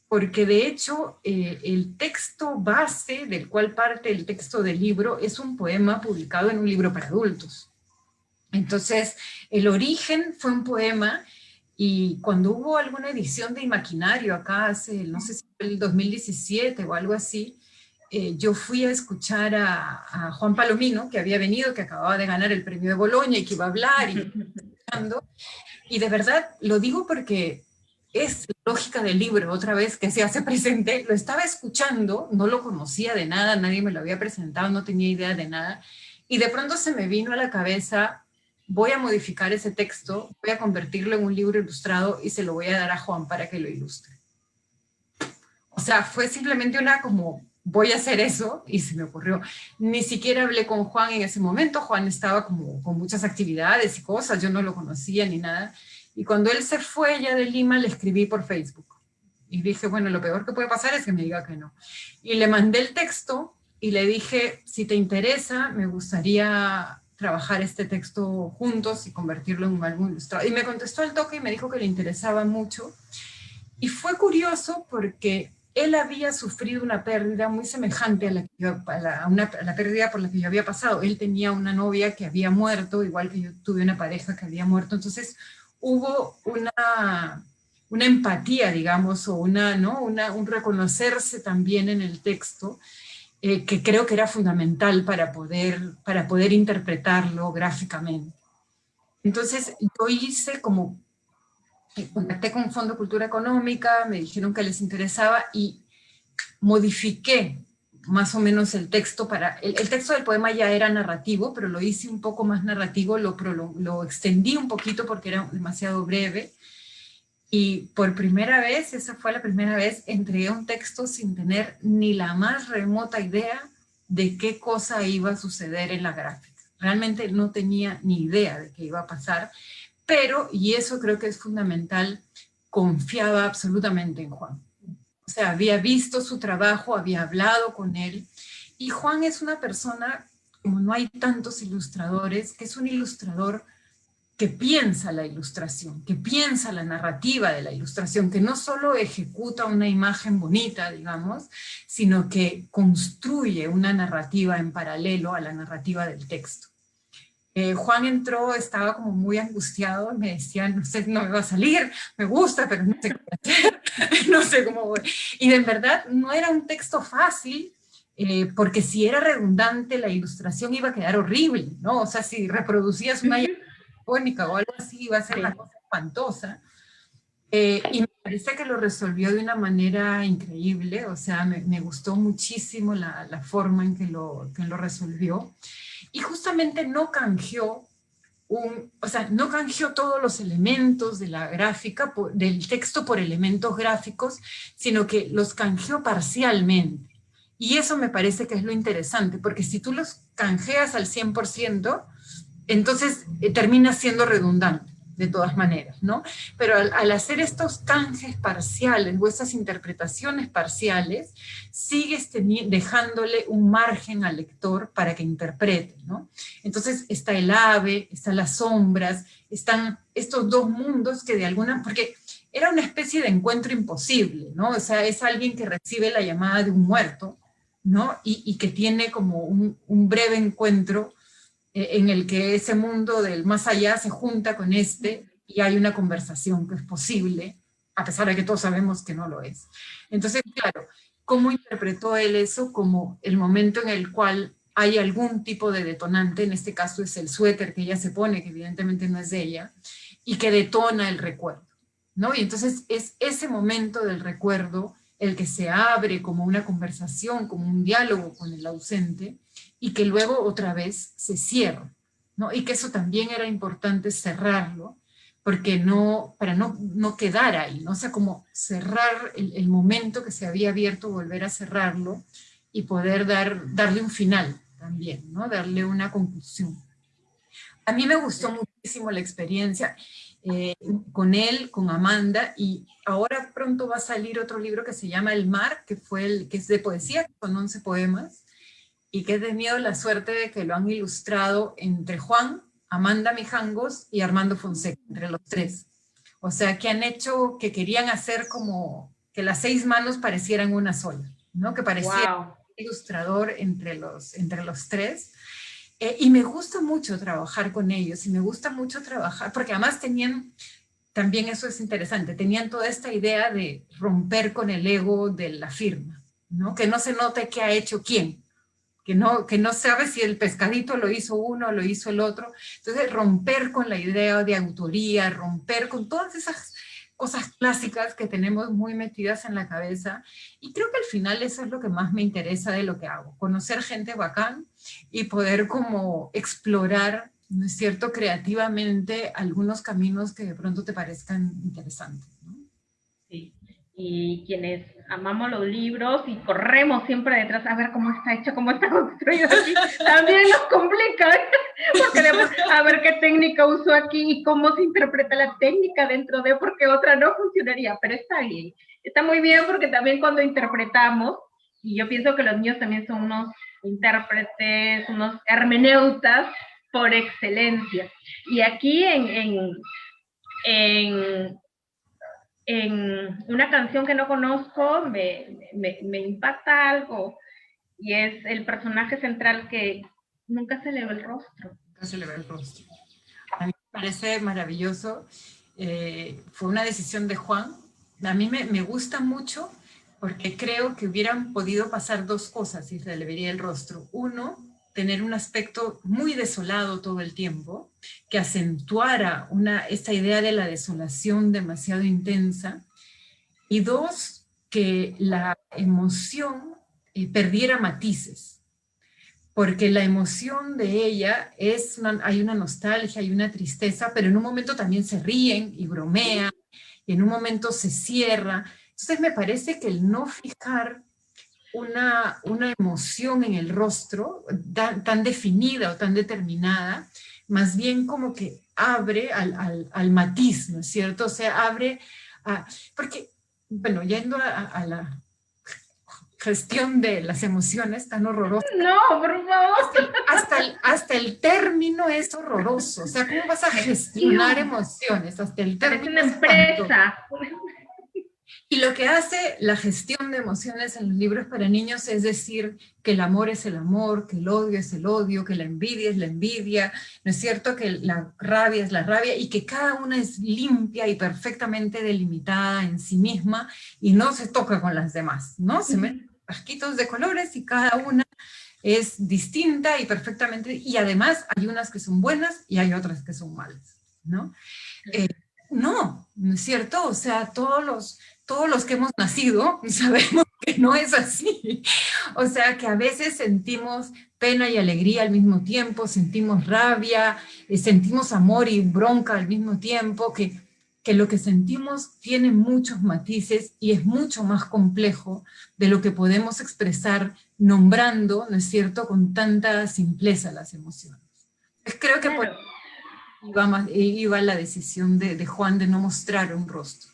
porque de hecho el texto base del cual parte el texto del libro es un poema publicado en un libro para adultos. Entonces, el origen fue un poema, y cuando hubo alguna edición de Imaquinario acá hace, no sé si fue el 2017 o algo así, yo fui a escuchar a Juan Palomino, que había venido, que acababa de ganar el premio de Boloña y que iba a hablar, y de verdad lo digo porque es lógica del libro, otra vez que se hace presente, lo estaba escuchando, no lo conocía de nada, nadie me lo había presentado, no tenía idea de nada, y de pronto se me vino a la cabeza: voy a modificar ese texto, voy a convertirlo en un libro ilustrado y se lo voy a dar a Juan para que lo ilustre. O sea, fue simplemente voy a hacer eso, y se me ocurrió. Ni siquiera hablé con Juan en ese momento, Juan estaba como con muchas actividades y cosas, yo no lo conocía ni nada. Y cuando él se fue ya de Lima, le escribí por Facebook. Y dije, bueno, lo peor que puede pasar es que me diga que no. Y le mandé el texto y le dije, si te interesa, me gustaría trabajar este texto juntos y convertirlo en un álbum ilustrado. Y me contestó al toque y me dijo que le interesaba mucho. Y fue curioso porque él había sufrido una pérdida muy semejante a la pérdida por la que yo había pasado. Él tenía una novia que había muerto, igual que yo tuve una pareja que había muerto. Entonces hubo una empatía, digamos, o un reconocerse también en el texto, que creo que era fundamental para poder interpretarlo gráficamente. Entonces yo hice contacté con Fondo Cultura Económica, me dijeron que les interesaba y modifiqué más o menos el texto. El texto del poema ya era narrativo, pero lo hice un poco más narrativo, lo extendí un poquito porque era demasiado breve. Y por primera vez, esa fue la primera vez, entregué un texto sin tener ni la más remota idea de qué cosa iba a suceder en la gráfica. Realmente no tenía ni idea de qué iba a pasar, pero, y eso creo que es fundamental, confiaba absolutamente en Juan. O sea, había visto su trabajo, había hablado con él, y Juan es una persona, como no hay tantos ilustradores, que es un ilustrador que piensa la ilustración, que piensa la narrativa de la ilustración, que no solo ejecuta una imagen bonita, digamos, sino que construye una narrativa en paralelo a la narrativa del texto. Juan entró, estaba como muy angustiado, me decía, no sé, no me va a salir, me gusta, pero no sé qué hacer, no sé cómo voy. Y de verdad no era un texto fácil, porque si era redundante, la ilustración iba a quedar horrible, ¿no? O sea, si reproducías una icónica o algo así, iba a ser una cosa espantosa. Y me parece que lo resolvió de una manera increíble, o sea, me gustó muchísimo la forma en que lo resolvió. Y justamente no canjeó o sea, no canjeó todos los elementos de la gráfica, del texto por elementos gráficos, sino que los canjeó parcialmente. Y eso me parece que es lo interesante, porque si tú los canjeas al 100%, entonces termina siendo redundante, de todas maneras, ¿no? Pero al hacer estos canjes parciales o estas interpretaciones parciales, sigues dejándole un margen al lector para que interprete, ¿no? Entonces está el ave, están las sombras, están estos dos mundos que de alguna, porque era una especie de encuentro imposible, ¿no? O sea, es alguien que recibe la llamada de un muerto, ¿no? Y que tiene como un breve encuentro en el que ese mundo del más allá se junta con este y hay una conversación que es posible, a pesar de que todos sabemos que no lo es. Entonces, claro, ¿cómo interpretó él eso? Como el momento en el cual hay algún tipo de detonante, en este caso es el suéter que ella se pone, que evidentemente no es de ella, y que detona el recuerdo, ¿no? Y entonces es ese momento del recuerdo el que se abre como una conversación, como un diálogo con el ausente, y que luego otra vez se cierra, ¿no? Y que eso también era importante cerrarlo, porque para no quedar ahí, ¿no? O sea, como cerrar el momento que se había abierto, volver a cerrarlo y poder darle un final también, ¿no? Darle una conclusión. A mí me gustó muchísimo la experiencia con él, con Amanda, y ahora pronto va a salir otro libro que se llama El Mar, que es de poesía, con 11 poemas, y que he tenido la suerte de que lo han ilustrado entre Juan, Amanda Mijangos y Armando Fonseca, entre los tres. O sea, que han hecho, que querían hacer como que las 6 manos parecieran una sola, ¿no? Que parecía un ilustrador entre los tres. Y me gusta mucho trabajar con ellos, y me gusta mucho trabajar, porque además también eso es interesante, tenían toda esta idea de romper con el ego de la firma, ¿no? Que no se note qué ha hecho quién, que no sabe si el pescadito lo hizo uno o lo hizo el otro. Entonces, romper con la idea de autoría, romper con todas esas cosas clásicas que tenemos muy metidas en la cabeza. Y creo que al final eso es lo que más me interesa de lo que hago, conocer gente bacán y poder como explorar, ¿no es cierto?, creativamente algunos caminos que de pronto te parezcan interesantes, ¿no? Sí. Y quienes amamos los libros y corremos siempre detrás a ver cómo está hecho, cómo está construido aquí, también nos complica, porque a ver qué técnica usó aquí y cómo se interpreta la técnica dentro de, porque otra no funcionaría, pero está bien. Está muy bien porque también cuando interpretamos, y yo pienso que los niños también son unos intérpretes, unos hermeneutas por excelencia. Y aquí en una canción que no conozco me impacta algo, y es el personaje central que nunca se le ve el rostro. Nunca se le ve el rostro. A mí me parece maravilloso. Fue una decisión de Juan. A mí me gusta mucho porque creo que hubieran podido pasar 2 cosas si se le vería el rostro. Uno, tener un aspecto muy desolado todo el tiempo, que acentuara esta idea de la desolación demasiado intensa. Y 2, que la emoción perdiera matices, porque la emoción de ella hay una nostalgia, hay una tristeza, pero en un momento también se ríen y bromean, y en un momento se cierra. Entonces me parece que el no fijar una emoción en el rostro tan definida o tan determinada, más bien como que abre al matiz, ¿no es cierto? O sea, abre porque, bueno, yendo a la gestión de las emociones tan horrorosa. No, por favor. Hasta el término es horroroso. O sea, ¿cómo vas a gestionar emociones? Hasta el Parece término una es espantoso. empresa. Y lo que hace la gestión de emociones en los libros para niños es decir que el amor es el amor, que el odio es el odio, que la envidia es la envidia, ¿no es cierto? Que la rabia es la rabia y que cada una es limpia y perfectamente delimitada en sí misma y no se toca con las demás, ¿no? Se meten casquitos de colores y cada una es distinta y perfectamente, y además hay unas que son buenas y hay otras que son malas, ¿no? No, ¿no es cierto? O sea, todos los que hemos nacido sabemos que no es así. O sea, que a veces sentimos pena y alegría al mismo tiempo, sentimos rabia, sentimos amor y bronca al mismo tiempo, que lo que sentimos tiene muchos matices y es mucho más complejo de lo que podemos expresar nombrando, ¿no es cierto?, con tanta simpleza las emociones. Pues creo que por iba la decisión de Juan de no mostrar un rostro.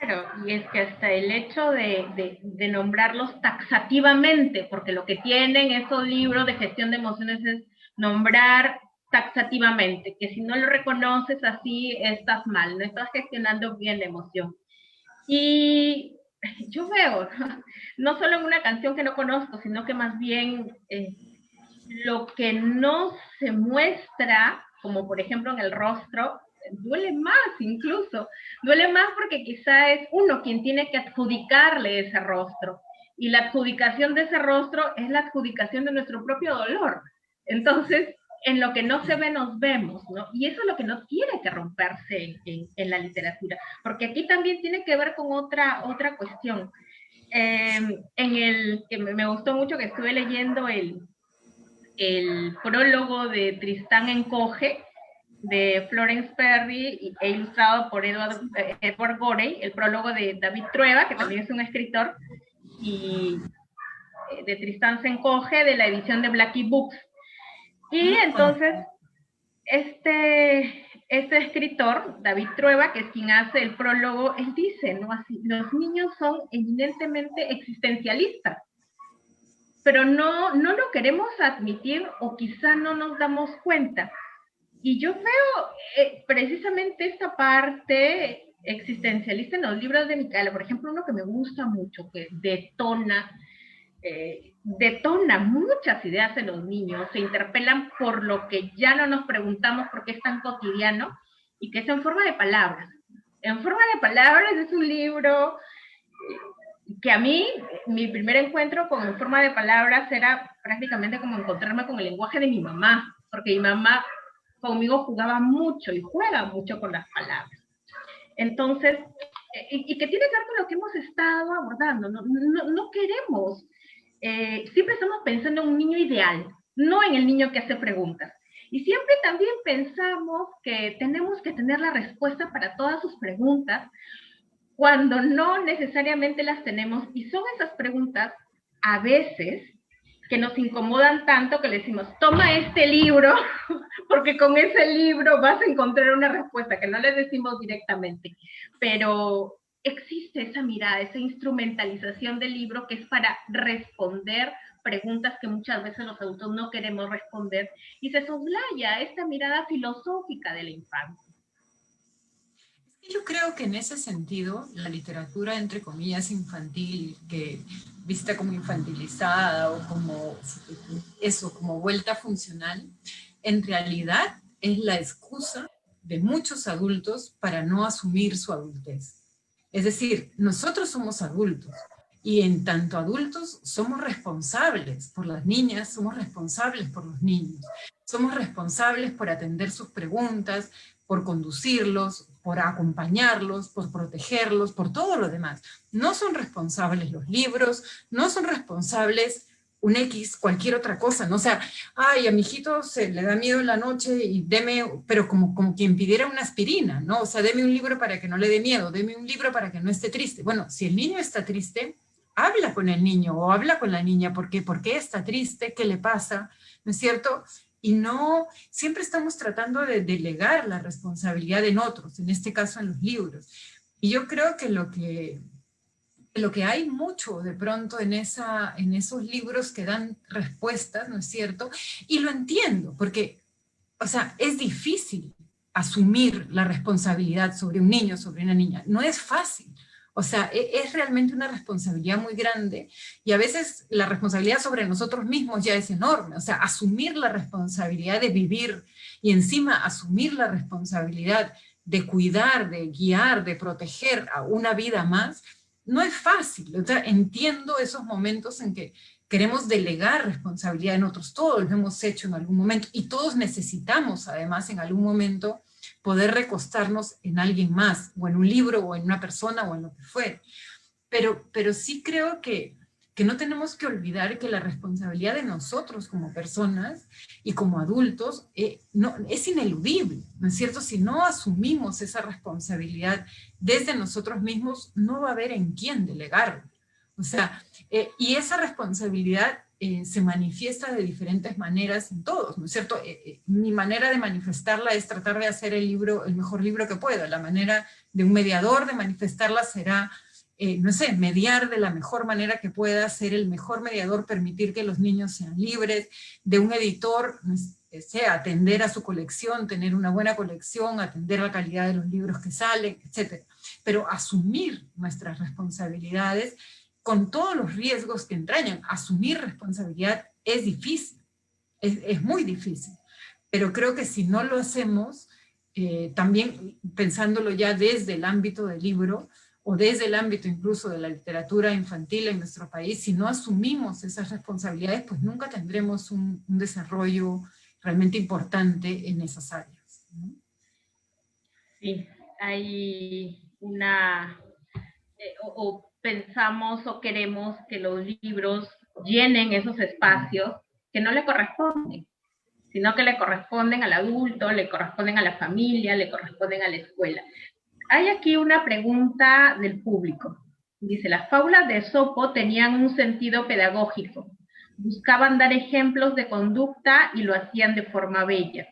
Claro, y es que hasta el hecho de nombrarlos taxativamente, porque lo que tienen esos libros de gestión de emociones es nombrar taxativamente, que si no lo reconoces así, estás mal, no estás gestionando bien la emoción. Y yo veo, no solo en una canción que no conozco, sino que más bien lo que no se muestra, como por ejemplo en el rostro, duele más incluso, duele más porque quizá es uno quien tiene que adjudicarle ese rostro, y la adjudicación de ese rostro es la adjudicación de nuestro propio dolor. Entonces, en lo que no se ve nos vemos, ¿no? Y eso es lo que no tiene que romperse en la literatura, porque aquí también tiene que ver con otra cuestión. En el que me gustó mucho, que estuve leyendo el prólogo de Tristán Encoge, de Florence Perry e ilustrado por Edward Gorey, el prólogo de David Trueba, que también es un escritor, y de Tristán se encoge, de la edición de Blackie Books. Y entonces, este escritor, David Trueba, que es quien hace el prólogo, él dice, ¿no? Así, los niños son eminentemente existencialistas, pero no lo queremos admitir o quizá no nos damos cuenta. Y yo veo precisamente esta parte existencialista en los libros de Micaela, por ejemplo, uno que me gusta mucho, que detona muchas ideas en los niños, se interpelan por lo que ya no nos preguntamos por qué es tan cotidiano, y que es en forma de palabras. En forma de palabras es un libro que a mí, mi primer encuentro con En forma de palabras era prácticamente como encontrarme con el lenguaje de mi mamá, porque mi mamá conmigo jugaba mucho y juega mucho con las palabras. Entonces, y que tiene que ver con lo que hemos estado abordando, no queremos, siempre estamos pensando en un niño ideal, no en el niño que hace preguntas. Y siempre también pensamos que tenemos que tener la respuesta para todas sus preguntas, cuando no necesariamente las tenemos, y son esas preguntas a veces que nos incomodan tanto que le decimos, toma este libro, porque con ese libro vas a encontrar una respuesta, que no le decimos directamente, pero existe esa mirada, esa instrumentalización del libro que es para responder preguntas que muchas veces los adultos no queremos responder, y se soslaya esta mirada filosófica de la infancia. Yo creo que en ese sentido, la literatura, entre comillas, infantil, que vista como infantilizada o como eso, como vuelta funcional, en realidad es la excusa de muchos adultos para no asumir su adultez. Es decir, nosotros somos adultos y en tanto adultos somos responsables por las niñas, somos responsables por los niños, somos responsables por atender sus preguntas, por conducirlos, por acompañarlos, por protegerlos, por todo lo demás. No son responsables los libros, no son responsables un X, cualquier otra cosa, ¿no? O sea, ay, a mi hijito se le da miedo en la noche y deme, pero como quien pidiera una aspirina, ¿no? O sea, deme un libro para que no le dé miedo, deme un libro para que no esté triste. Bueno, si el niño está triste, habla con el niño o habla con la niña, ¿por qué está triste? ¿Qué le pasa? ¿No es cierto? Y no, siempre estamos tratando de delegar la responsabilidad en otros, en este caso en los libros. Y yo creo que lo que hay mucho de pronto en esos libros que dan respuestas, ¿no es cierto? Y lo entiendo, porque, o sea, es difícil asumir la responsabilidad sobre un niño, sobre una niña. No es fácil. O sea, es realmente una responsabilidad muy grande y a veces la responsabilidad sobre nosotros mismos ya es enorme. O sea, asumir la responsabilidad de vivir y encima asumir la responsabilidad de cuidar, de guiar, de proteger a una vida más, no es fácil. O sea, entiendo esos momentos en que queremos delegar responsabilidad en otros. Todos lo hemos hecho en algún momento y todos necesitamos además en algún momento poder recostarnos en alguien más, o en un libro, o en una persona, o en lo que fuere. Pero sí creo que no tenemos que olvidar que la responsabilidad de nosotros como personas y como adultos no, es ineludible, ¿no es cierto? Si no asumimos esa responsabilidad desde nosotros mismos, no va a haber en quién delegarlo. O sea, y esa responsabilidad se manifiesta de diferentes maneras en todos, ¿no es cierto? Mi manera de manifestarla es tratar de hacer el libro, el mejor libro que pueda. La manera de un mediador de manifestarla será no sé, mediar de la mejor manera que pueda, ser el mejor mediador, permitir que los niños sean libres, de un editor, sea atender a su colección, tener una buena colección, atender la calidad de los libros que salen, etc. Pero asumir nuestras responsabilidades con todos los riesgos que entrañan. Asumir responsabilidad es difícil, es muy difícil, pero creo que si no lo hacemos, también pensándolo ya desde el ámbito del libro, o desde el ámbito incluso de la literatura infantil en nuestro país, si no asumimos esas responsabilidades, pues nunca tendremos un desarrollo realmente importante en esas áreas, ¿no? Sí, hay una, o pensamos o queremos que los libros llenen esos espacios que no le corresponden, sino que le corresponden al adulto, le corresponden a la familia, le corresponden a la escuela. Hay aquí una pregunta del público. Dice, las fábulas de Esopo tenían un sentido pedagógico. Buscaban dar ejemplos de conducta y lo hacían de forma bella.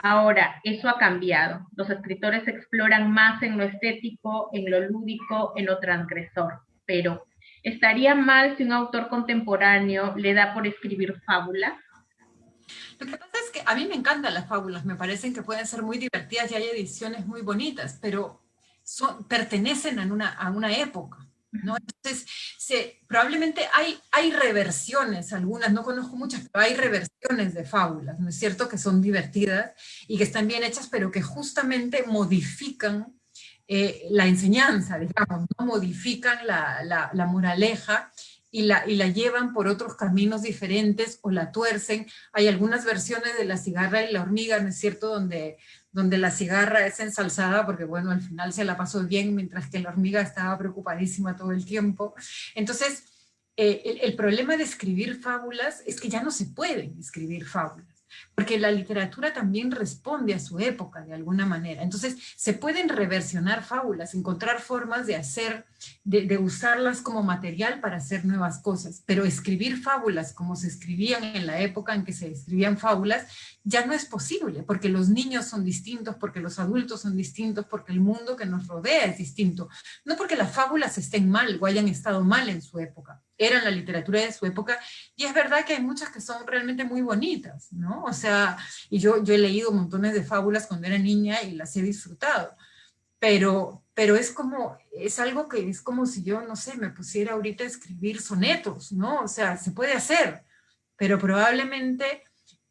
Ahora, eso ha cambiado. Los escritores exploran más en lo estético, en lo lúdico, en lo transgresor. Pero, ¿estaría mal si un autor contemporáneo le da por escribir fábulas? Lo que pasa es que a mí me encantan las fábulas, me parecen que pueden ser muy divertidas y hay ediciones muy bonitas, pero pertenecen a una época, ¿no? Entonces, probablemente hay reversiones, algunas, no conozco muchas, pero hay reversiones de fábulas, ¿no es cierto? Que son divertidas y que están bien hechas, pero que justamente modifican la enseñanza, digamos, ¿no? Modifican la moraleja y la llevan por otros caminos diferentes o la tuercen. Hay algunas versiones de La cigarra y la hormiga, ¿no es cierto?, donde la cigarra es ensalzada porque, bueno, al final se la pasó bien, mientras que la hormiga estaba preocupadísima todo el tiempo. Entonces, el problema de escribir fábulas es que ya no se pueden escribir fábulas, porque la literatura también responde a su época de alguna manera. Entonces, se pueden reversionar fábulas, encontrar formas de hacer, de usarlas como material para hacer nuevas cosas, pero escribir fábulas como se escribían en la época en que se escribían fábulas, ya no es posible, porque los niños son distintos, porque los adultos son distintos, porque el mundo que nos rodea es distinto. No porque las fábulas estén mal o hayan estado mal en su época, eran la literatura de su época, y es verdad que hay muchas que son realmente muy bonitas, ¿no? O sea, y yo he leído montones de fábulas cuando era niña y las he disfrutado, pero es algo que es como si yo, no sé, me pusiera ahorita a escribir sonetos, ¿no? O sea, se puede hacer, pero probablemente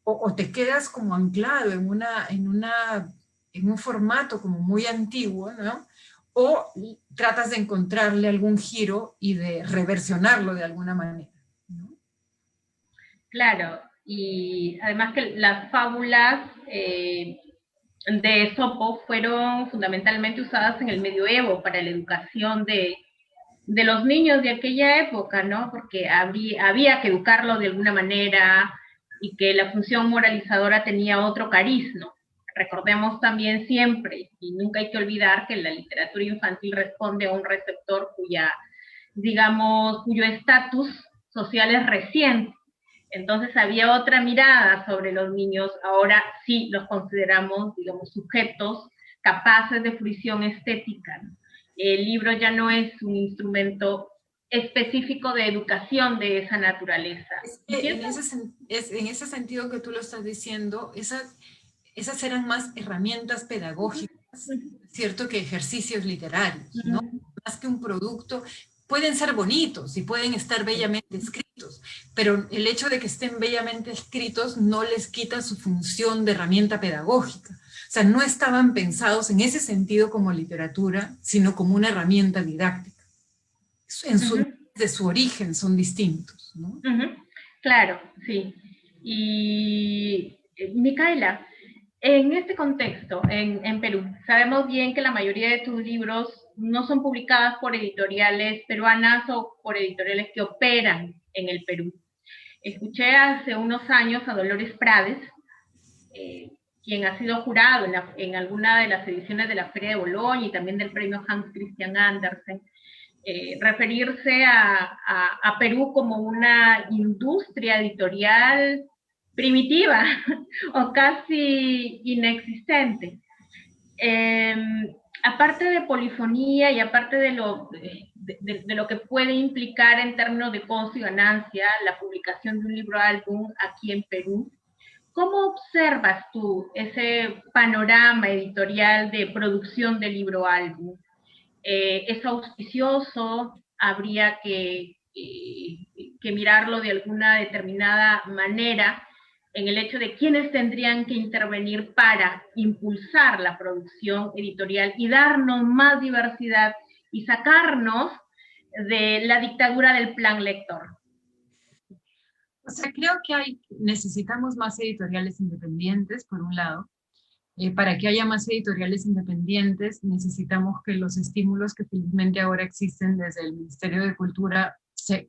o te quedas como anclado en un formato como muy antiguo, ¿no? O tratas de encontrarle algún giro y de reversionarlo de alguna manera, ¿no? Claro, y además que las fábulas de Esopo fueron fundamentalmente usadas en el medioevo para la educación de los niños de aquella época, ¿no? Porque había que educarlos de alguna manera y que la función moralizadora tenía otro cariz, ¿no? Recordemos también siempre, y nunca hay que olvidar que la literatura infantil responde a un receptor digamos, cuyo estatus social es reciente. Entonces había otra mirada sobre los niños, ahora sí los consideramos, digamos, sujetos capaces de fruición estética, ¿no? El libro ya no es un instrumento específico de educación de esa naturaleza. En ese sentido que tú lo estás diciendo, esas eran más herramientas pedagógicas, ¿cierto? Que ejercicios literarios, ¿no? Más que un producto. Pueden ser bonitos y pueden estar bellamente escritos, pero el hecho de que estén bellamente escritos no les quita su función de herramienta pedagógica. O sea, no estaban pensados en ese sentido como literatura, sino como una herramienta didáctica. De su origen son distintos, ¿no? Claro, sí. Y Micaela, en este contexto, en Perú, sabemos bien que la mayoría de tus libros no son publicadas por editoriales peruanas o por editoriales que operan en el Perú. Escuché hace unos años a Dolores Prades, quien ha sido jurado en alguna de las ediciones de la Feria de Boloña y también del premio Hans Christian Andersen, referirse a Perú como una industria editorial primitiva o casi inexistente. Aparte de polifonía y aparte de lo que puede implicar en términos de costo y ganancia la publicación de un libro álbum aquí en Perú, ¿cómo observas tú ese panorama editorial de producción de libro álbum? ¿Es auspicioso? ¿Habría que mirarlo de alguna determinada manera en el hecho de quiénes tendrían que intervenir para impulsar la producción editorial y darnos más diversidad y sacarnos de la dictadura del plan lector? O sea, creo que necesitamos más editoriales independientes, por un lado. Para que haya más editoriales independientes, necesitamos que los estímulos que felizmente ahora existen desde el Ministerio de Cultura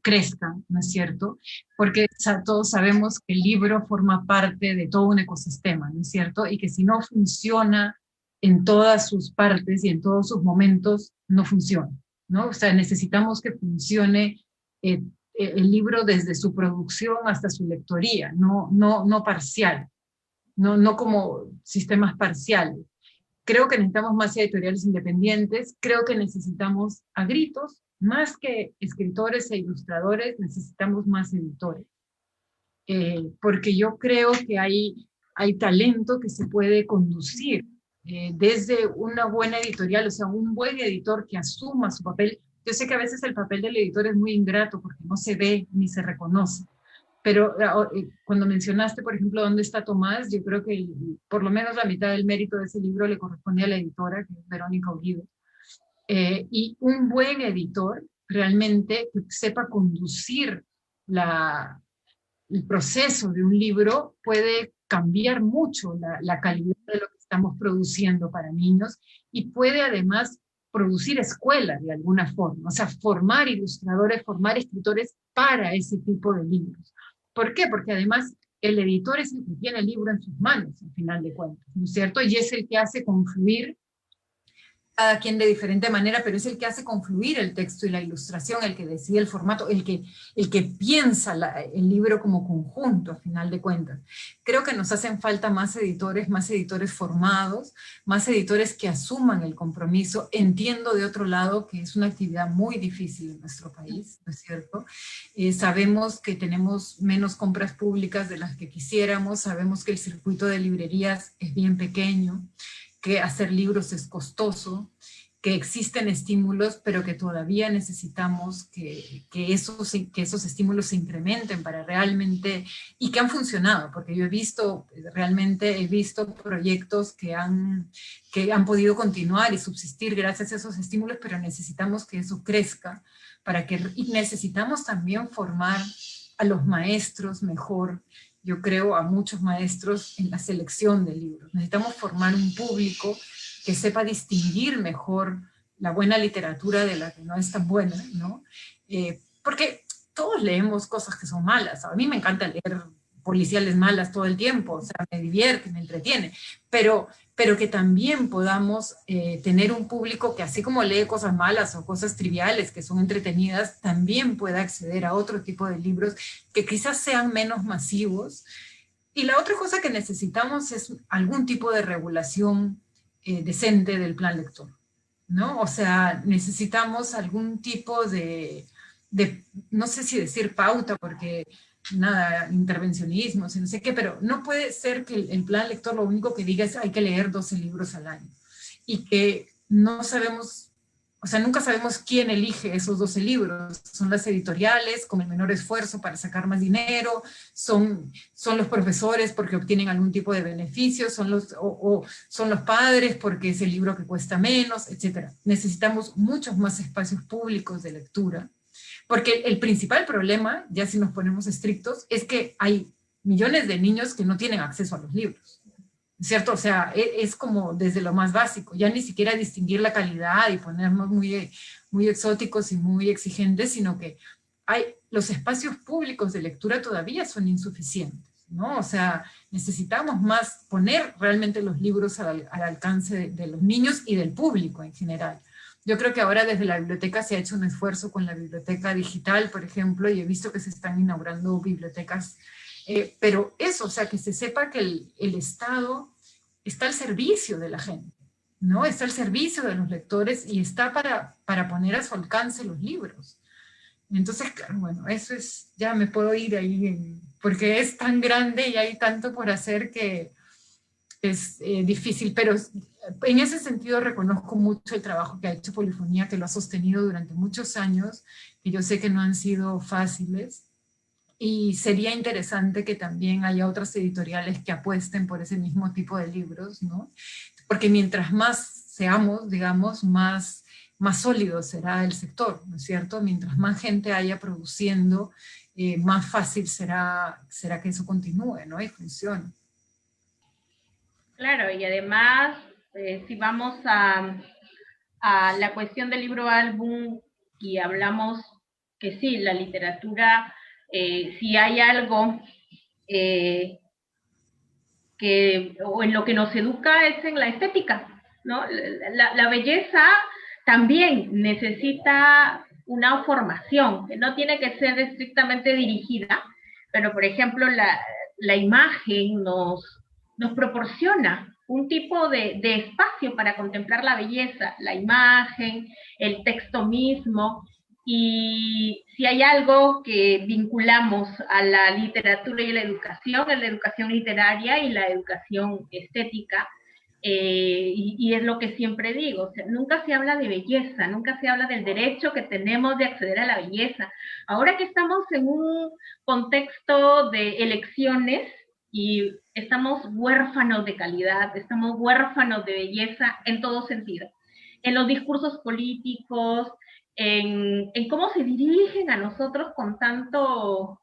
crezcan, ¿no es cierto? Porque todos sabemos que el libro forma parte de todo un ecosistema, ¿no es cierto? Y que si no funciona en todas sus partes y en todos sus momentos, no funciona, ¿no? O sea, necesitamos que funcione el libro desde su producción hasta su lectoría, no parcial. No como sistemas parciales. Creo que necesitamos más editoriales independientes, creo que necesitamos a gritos, más que escritores e ilustradores, necesitamos más editores. Porque yo creo que hay talento que se puede conducir desde una buena editorial, o sea, un buen editor que asuma su papel. Yo sé que a veces el papel del editor es muy ingrato porque no se ve ni se reconoce. Pero cuando mencionaste, por ejemplo, ¿dónde está Tomás? Yo creo que por lo menos la mitad del mérito de ese libro le corresponde a la editora, que es Verónica Uribe. Y un buen editor realmente que sepa conducir el proceso de un libro puede cambiar mucho la calidad de lo que estamos produciendo para niños y puede además producir escuelas de alguna forma, o sea, formar ilustradores, formar escritores para ese tipo de libros. ¿Por qué? Porque además el editor es el que tiene el libro en sus manos, al final de cuentas, ¿no es cierto? Y es el que hace confluir, cada quien de diferente manera, pero es el que hace confluir el texto y la ilustración, el que decide el formato, el que piensa el libro como conjunto, a final de cuentas. Creo que nos hacen falta más editores formados, más editores que asuman el compromiso. Entiendo de otro lado que es una actividad muy difícil en nuestro país, ¿no es cierto? Sabemos que tenemos menos compras públicas de las que quisiéramos, sabemos que el circuito de librerías es bien pequeño, que hacer libros es costoso, que existen estímulos, pero que todavía necesitamos que esos estímulos se incrementen para realmente, y que han funcionado, porque yo realmente he visto proyectos que han podido continuar y subsistir gracias a esos estímulos, pero necesitamos que eso crezca, y necesitamos también formar a los maestros mejor. Yo creo a muchos maestros en la selección de libros. Necesitamos formar un público que sepa distinguir mejor la buena literatura de la que no es tan buena, ¿no? Porque todos leemos cosas que son malas. A mí me encanta leer policiales malas todo el tiempo, o sea, me divierte, me entretiene, pero que también podamos tener un público que así como lee cosas malas o cosas triviales que son entretenidas, también pueda acceder a otro tipo de libros que quizás sean menos masivos. Y la otra cosa que necesitamos es algún tipo de regulación decente del plan lector, ¿no? O sea, necesitamos algún tipo de no sé si decir pauta, porque nada, intervencionismo, no sé qué, pero no puede ser que el plan lector lo único que diga es hay que leer 12 libros al año. Y que no sabemos, o sea, nunca sabemos quién elige esos 12 libros. Son las editoriales con el menor esfuerzo para sacar más dinero, son los profesores porque obtienen algún tipo de beneficio, o son los padres porque es el libro que cuesta menos, etc. Necesitamos muchos más espacios públicos de lectura, porque el principal problema, ya si nos ponemos estrictos, es que hay millones de niños que no tienen acceso a los libros. ¿Cierto? O sea, es como desde lo más básico, ya ni siquiera distinguir la calidad y ponernos muy exóticos y muy exigentes, sino que los espacios públicos de lectura todavía son insuficientes, ¿no? O sea, necesitamos más poner realmente los libros al alcance de los niños y del público en general. Yo creo que ahora desde la biblioteca se ha hecho un esfuerzo con la biblioteca digital, por ejemplo, y he visto que se están inaugurando bibliotecas. Pero eso, o sea, que se sepa que el Estado está al servicio de la gente, ¿no? Está al servicio de los lectores y está para poner a su alcance los libros. Entonces, claro, bueno, eso es, ya me puedo ir ahí, porque es tan grande y hay tanto por hacer que es difícil, pero en ese sentido reconozco mucho el trabajo que ha hecho Polifonía, que lo ha sostenido durante muchos años, que yo sé que no han sido fáciles. Y sería interesante que también haya otras editoriales que apuesten por ese mismo tipo de libros, ¿no? Porque mientras más seamos, digamos, más sólido será el sector, ¿no es cierto? Mientras más gente haya produciendo, más fácil será que eso continúe, ¿no? Y funcione. Claro, y además, si vamos a la cuestión del libro álbum y hablamos que sí, la literatura, si hay algo o en lo que nos educa es en la estética, ¿no? La belleza también necesita una formación, que no tiene que ser estrictamente dirigida, pero por ejemplo la imagen nos proporciona un tipo de espacio para contemplar la belleza, la imagen, el texto mismo, y si hay algo que vinculamos a la literatura y a la educación, es la educación literaria y la educación estética, y es lo que siempre digo, o sea, nunca se habla de belleza, nunca se habla del derecho que tenemos de acceder a la belleza. Ahora que estamos en un contexto de elecciones y estamos huérfanos de calidad, estamos huérfanos de belleza en todo sentido, en los discursos políticos, en cómo se dirigen a nosotros con tanto,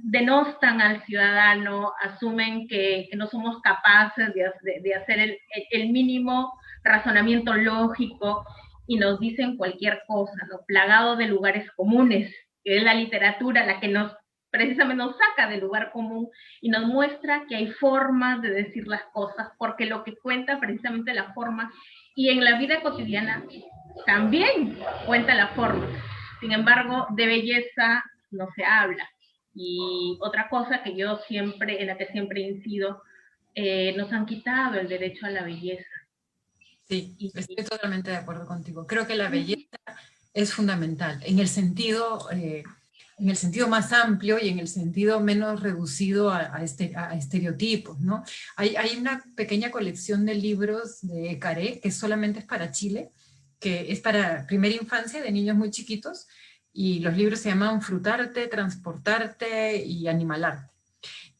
denostan al ciudadano, asumen que no somos capaces de hacer el mínimo razonamiento lógico y nos dicen cualquier cosa, ¿no? Plagado de lugares comunes, que es la literatura la que precisamente nos saca del lugar común y nos muestra que hay formas de decir las cosas, porque lo que cuenta precisamente la forma, y en la vida cotidiana también cuenta la forma. Sin embargo, de belleza no se habla. Y otra cosa que yo siempre, en la que siempre incido, nos han quitado el derecho a la belleza. Sí, estoy totalmente de acuerdo contigo. Creo que la belleza es fundamental en el sentido más amplio y en el sentido menos reducido a estereotipos, ¿no? Hay una pequeña colección de libros de Caré que solamente es para Chile, que es para primera infancia de niños muy chiquitos, y los libros se llaman Frutarte, Transportarte y Animalarte.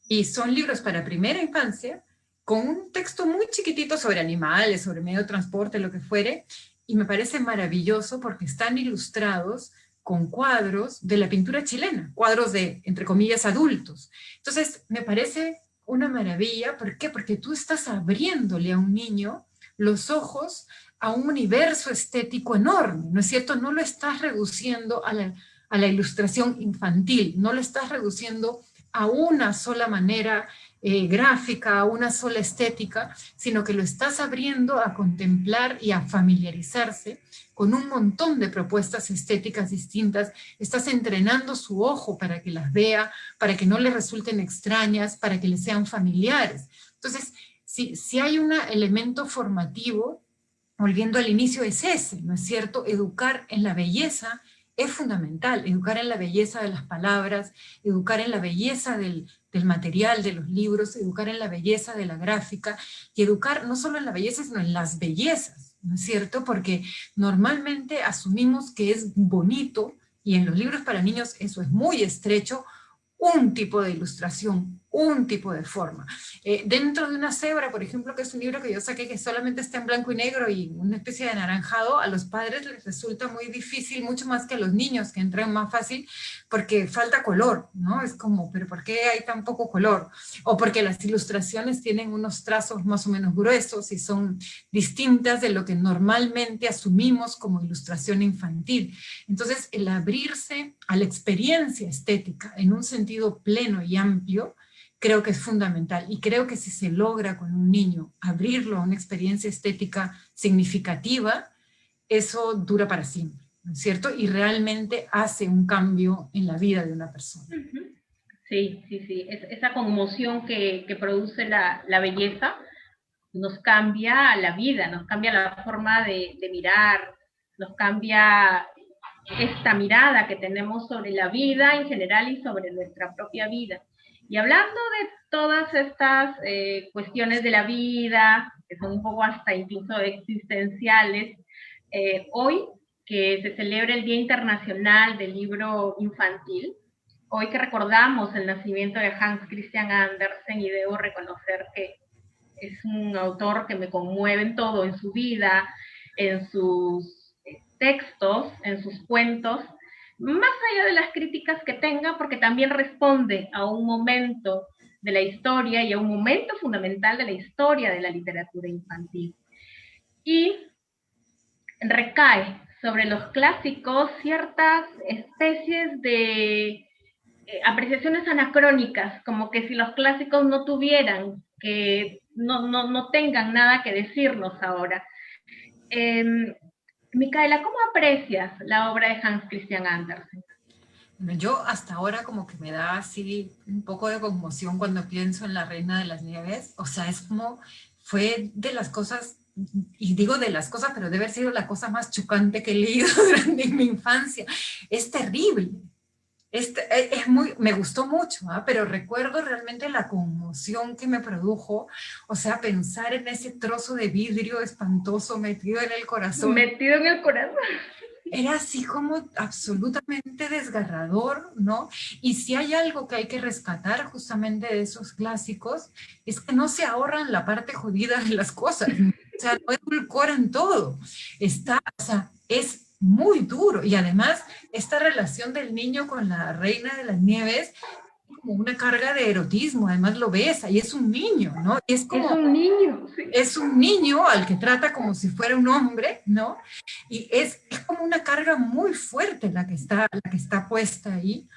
Y son libros para primera infancia, con un texto muy chiquitito sobre animales, sobre medio de transporte, lo que fuere, y me parece maravilloso porque están ilustrados con cuadros de la pintura chilena, cuadros de, entre comillas, adultos. Entonces, me parece una maravilla. ¿Por qué? Porque tú estás abriéndole a un niño los ojos a un universo estético enorme, ¿no es cierto? No lo estás reduciendo a la ilustración infantil, no lo estás reduciendo a una sola manera gráfica, a una sola estética, sino que lo estás abriendo a contemplar y a familiarizarse con un montón de propuestas estéticas distintas. Estás entrenando su ojo para que las vea, para que no le resulten extrañas, para que le sean familiares. Entonces, si hay un elemento formativo, volviendo al inicio, es ese, ¿no es cierto? Educar en la belleza es fundamental, educar en la belleza de las palabras, educar en la belleza del material, de los libros, educar en la belleza de la gráfica, y educar no solo en la belleza, sino en las bellezas, ¿no es cierto? Porque normalmente asumimos que es bonito, y en los libros para niños eso es muy estrecho, un tipo de ilustración, un tipo de forma. Dentro de una cebra, por ejemplo, que es un libro que yo saqué que solamente está en blanco y negro y una especie de anaranjado, a los padres les resulta muy difícil, mucho más que a los niños, que entran más fácil, porque falta color, ¿no? Es como, ¿pero por qué hay tan poco color? O porque las ilustraciones tienen unos trazos más o menos gruesos y son distintas de lo que normalmente asumimos como ilustración infantil. Entonces, el abrirse a la experiencia estética en un sentido pleno y amplio, creo que es fundamental. Y creo que si se logra con un niño abrirlo a una experiencia estética significativa, eso dura para siempre, ¿no es cierto? Y realmente hace un cambio en la vida de una persona. Sí, sí, sí. Esa conmoción que produce la belleza nos cambia la vida, nos cambia la forma de mirar, nos cambia esta mirada que tenemos sobre la vida en general y sobre nuestra propia vida. Y hablando de todas estas cuestiones de la vida, que son un poco hasta incluso existenciales, hoy que se celebra el Día Internacional del Libro Infantil, hoy que recordamos el nacimiento de Hans Christian Andersen, y debo reconocer que es un autor que me conmueve en todo, en su vida, en sus textos, en sus cuentos, más allá de las críticas que tenga, porque también responde a un momento de la historia y a un momento fundamental de la historia de la literatura infantil. Y recae sobre los clásicos ciertas especies de apreciaciones anacrónicas, como que si los clásicos no tuvieran, que no tengan nada que decirnos ahora. Micaela, ¿cómo aprecias la obra de Hans Christian Andersen? Yo hasta ahora como que me da así un poco de conmoción cuando pienso en La Reina de las Nieves. O sea, es como, fue de las cosas, y digo de las cosas, pero debe haber sido la cosa más chocante que he leído durante mi infancia. Es terrible. Es muy, me gustó mucho, ¿eh? Pero recuerdo realmente la conmoción que me produjo, o sea, pensar en ese trozo de vidrio espantoso metido en el corazón. Metido en el corazón. Era así como absolutamente desgarrador, ¿no? Y si hay algo que hay que rescatar justamente de esos clásicos, es que no se ahorran la parte jodida de las cosas, ¿no? O sea, no edulcoran todo. Está, o sea, es muy duro. Y además, esta relación del niño con la reina de las nieves, como una carga de erotismo, además lo ves, ahí es un niño, ¿no? Y es como... Es un niño. Sí. Es un niño al que trata como si fuera un hombre, ¿no? Y es como una carga muy fuerte la que está puesta ahí.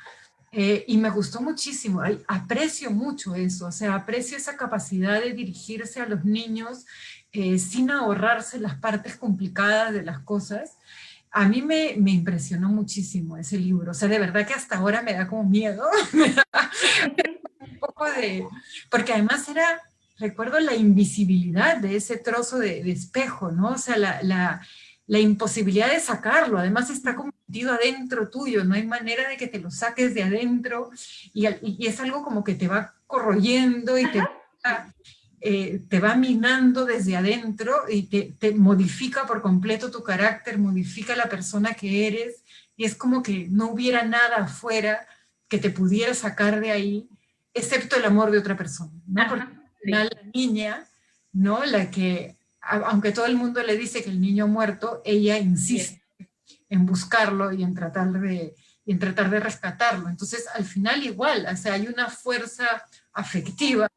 Y me gustó muchísimo, aprecio mucho eso, o sea, aprecio esa capacidad de dirigirse a los niños sin ahorrarse las partes complicadas de las cosas. A mí me impresionó muchísimo ese libro, o sea, de verdad que hasta ahora me da como miedo, me da un poco de... Porque además recuerdo la invisibilidad de ese trozo de espejo, ¿no? O sea, la imposibilidad de sacarlo, además está como metido adentro tuyo, no hay manera de que te lo saques de adentro, y es algo como que te va corroyendo y te va minando desde adentro y te modifica por completo tu carácter, modifica la persona que eres, y es como que no hubiera nada afuera que te pudiera sacar de ahí, excepto el amor de otra persona, ¿no? Porque al final la niña, ¿no? La que, aunque todo el mundo le dice que el niño ha muerto, ella insiste en buscarlo y en tratar de rescatarlo. Entonces, al final igual, o sea, hay una fuerza afectiva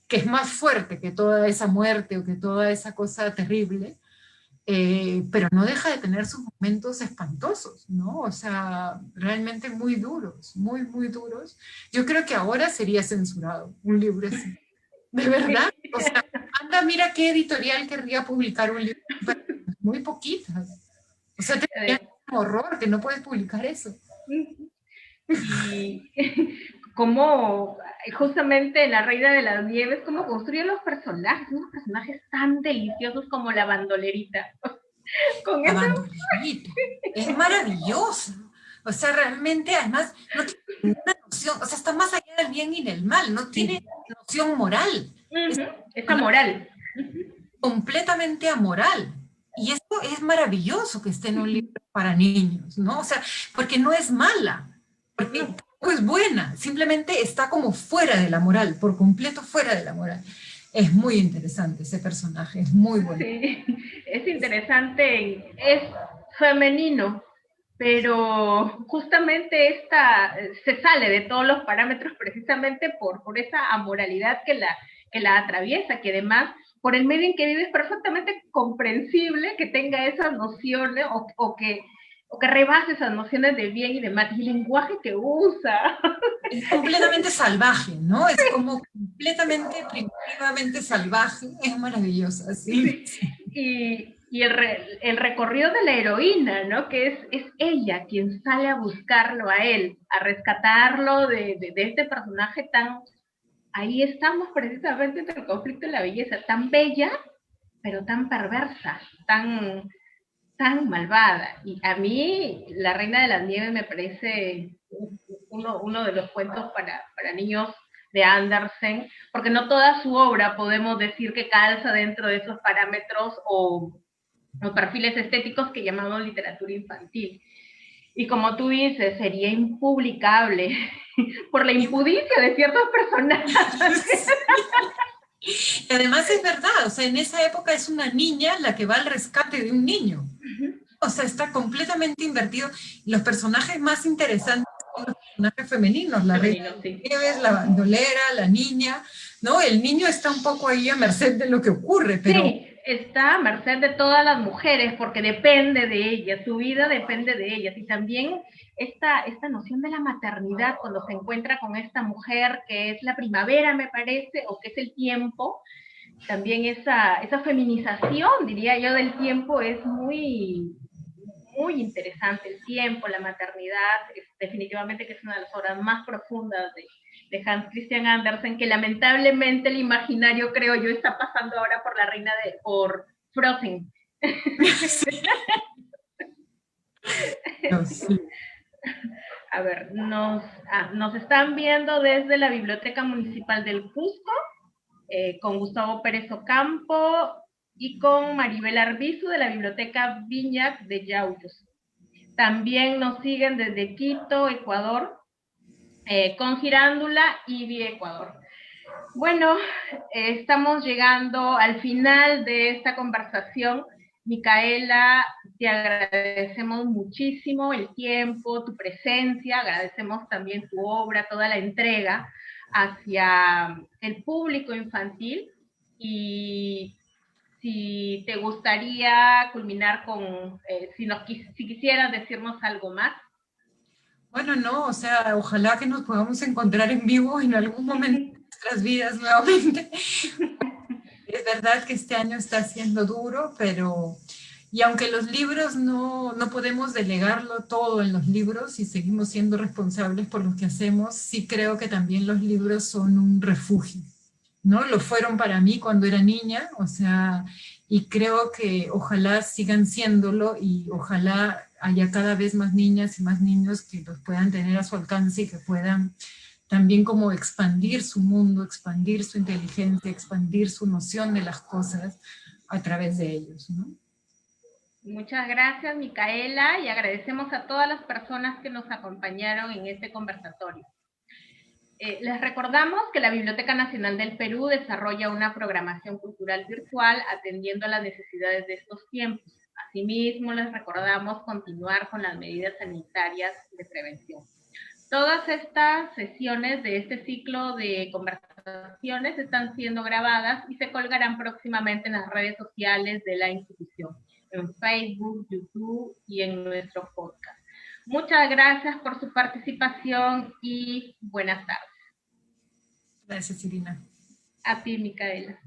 que es más fuerte que toda esa muerte o que toda esa cosa terrible, pero no deja de tener sus momentos espantosos, ¿no? O sea, realmente muy duros, muy, muy duros. Yo creo que ahora sería censurado un libro así. De verdad. O sea, anda, mira qué editorial querría publicar un libro. Muy poquitas. O sea, te un horror que no puedes publicar eso. Y como justamente La Reina de las Nieves, cómo construye los personajes, unos personajes tan deliciosos como la bandolerita. La bandolerita es maravillosa. O sea, realmente, además, no tiene ninguna noción, o sea, está más allá del bien y del mal, no tiene noción moral. Es Esa moral. completamente amoral. Y esto es maravilloso que esté en un libro para niños, ¿no? O sea, porque no es mala, porque No. tampoco es buena, simplemente está como fuera de la moral, por completo fuera de la moral. Es muy interesante ese personaje, es muy bueno. Sí, es interesante, es femenino, pero justamente esta se sale de todos los parámetros precisamente por esa amoralidad que la atraviesa, que además por el medio en que vive es perfectamente comprensible que tenga esas nociones o que rebase esas nociones de bien y de mal, y el lenguaje que usa. Es completamente salvaje, ¿no? Es como completamente primitivamente salvaje, es maravillosa, sí. Sí. Y el recorrido de la heroína, ¿no? Que es ella quien sale a buscarlo a él, a rescatarlo de este personaje tan... Ahí estamos precisamente entre el conflicto y la belleza, tan bella, pero tan perversa, tan malvada. Y a mí, La Reina de las Nieves me parece uno de los cuentos para niños de Andersen, porque no toda su obra podemos decir que calza dentro de esos parámetros o perfiles estéticos que llamamos literatura infantil. Y como tú dices, sería impublicable por la impudicia de ciertos personajes. Y además es verdad, o sea, en esa época es una niña la que va al rescate de un niño. O sea, está completamente invertido. Los personajes más interesantes son los personajes femeninos, la reina Femenino, sí. de Nieves, la bandolera, la niña, ¿no? El niño está un poco ahí a merced de lo que ocurre, pero Sí, está a merced de todas las mujeres porque depende de ellas, su vida depende de ellas. Y también esta noción de la maternidad cuando se encuentra con esta mujer que es la primavera, me parece, o que es el tiempo, también esa feminización, diría yo, del tiempo es muy interesante. El tiempo, la maternidad, es, definitivamente que es una de las obras más profundas de Hans Christian Andersen, que lamentablemente el imaginario, creo yo, está pasando ahora por Frozen. no, sí. A ver, nos están viendo desde la Biblioteca Municipal del Cusco, con Gustavo Pérez Ocampo y con Maribel Arbizu de la Biblioteca Viñac de Yauyos. También nos siguen desde Quito, Ecuador, con Girándula y Vía Ecuador. Bueno, estamos llegando al final de esta conversación. Micaela, te agradecemos muchísimo el tiempo, tu presencia, agradecemos también tu obra, toda la entrega hacia el público infantil y si te gustaría culminar con, si quisieras decirnos algo más. Bueno, no, o sea, ojalá que nos podamos encontrar en vivo en algún momento de nuestras vidas nuevamente. Es verdad que este año está siendo duro, pero, y aunque los libros no podemos delegarlo todo en los libros y seguimos siendo responsables por lo que hacemos, sí creo que también los libros son un refugio, ¿no? Lo fueron para mí cuando era niña, o sea, y creo que ojalá sigan siéndolo y ojalá haya cada vez más niñas y más niños que los puedan tener a su alcance y que puedan también como expandir su mundo, expandir su inteligencia, expandir su noción de las cosas a través de ellos, ¿no? Muchas gracias, Micaela, y agradecemos a todas las personas que nos acompañaron en este conversatorio. Les recordamos que la Biblioteca Nacional del Perú desarrolla una programación cultural virtual atendiendo a las necesidades de estos tiempos. Asimismo, les recordamos continuar con las medidas sanitarias de prevención. Todas estas sesiones de este ciclo de conversaciones están siendo grabadas y se colgarán próximamente en las redes sociales de la institución, en Facebook, YouTube y en nuestro podcast. Muchas gracias por su participación y buenas tardes. Gracias, Irina. A ti, Micaela.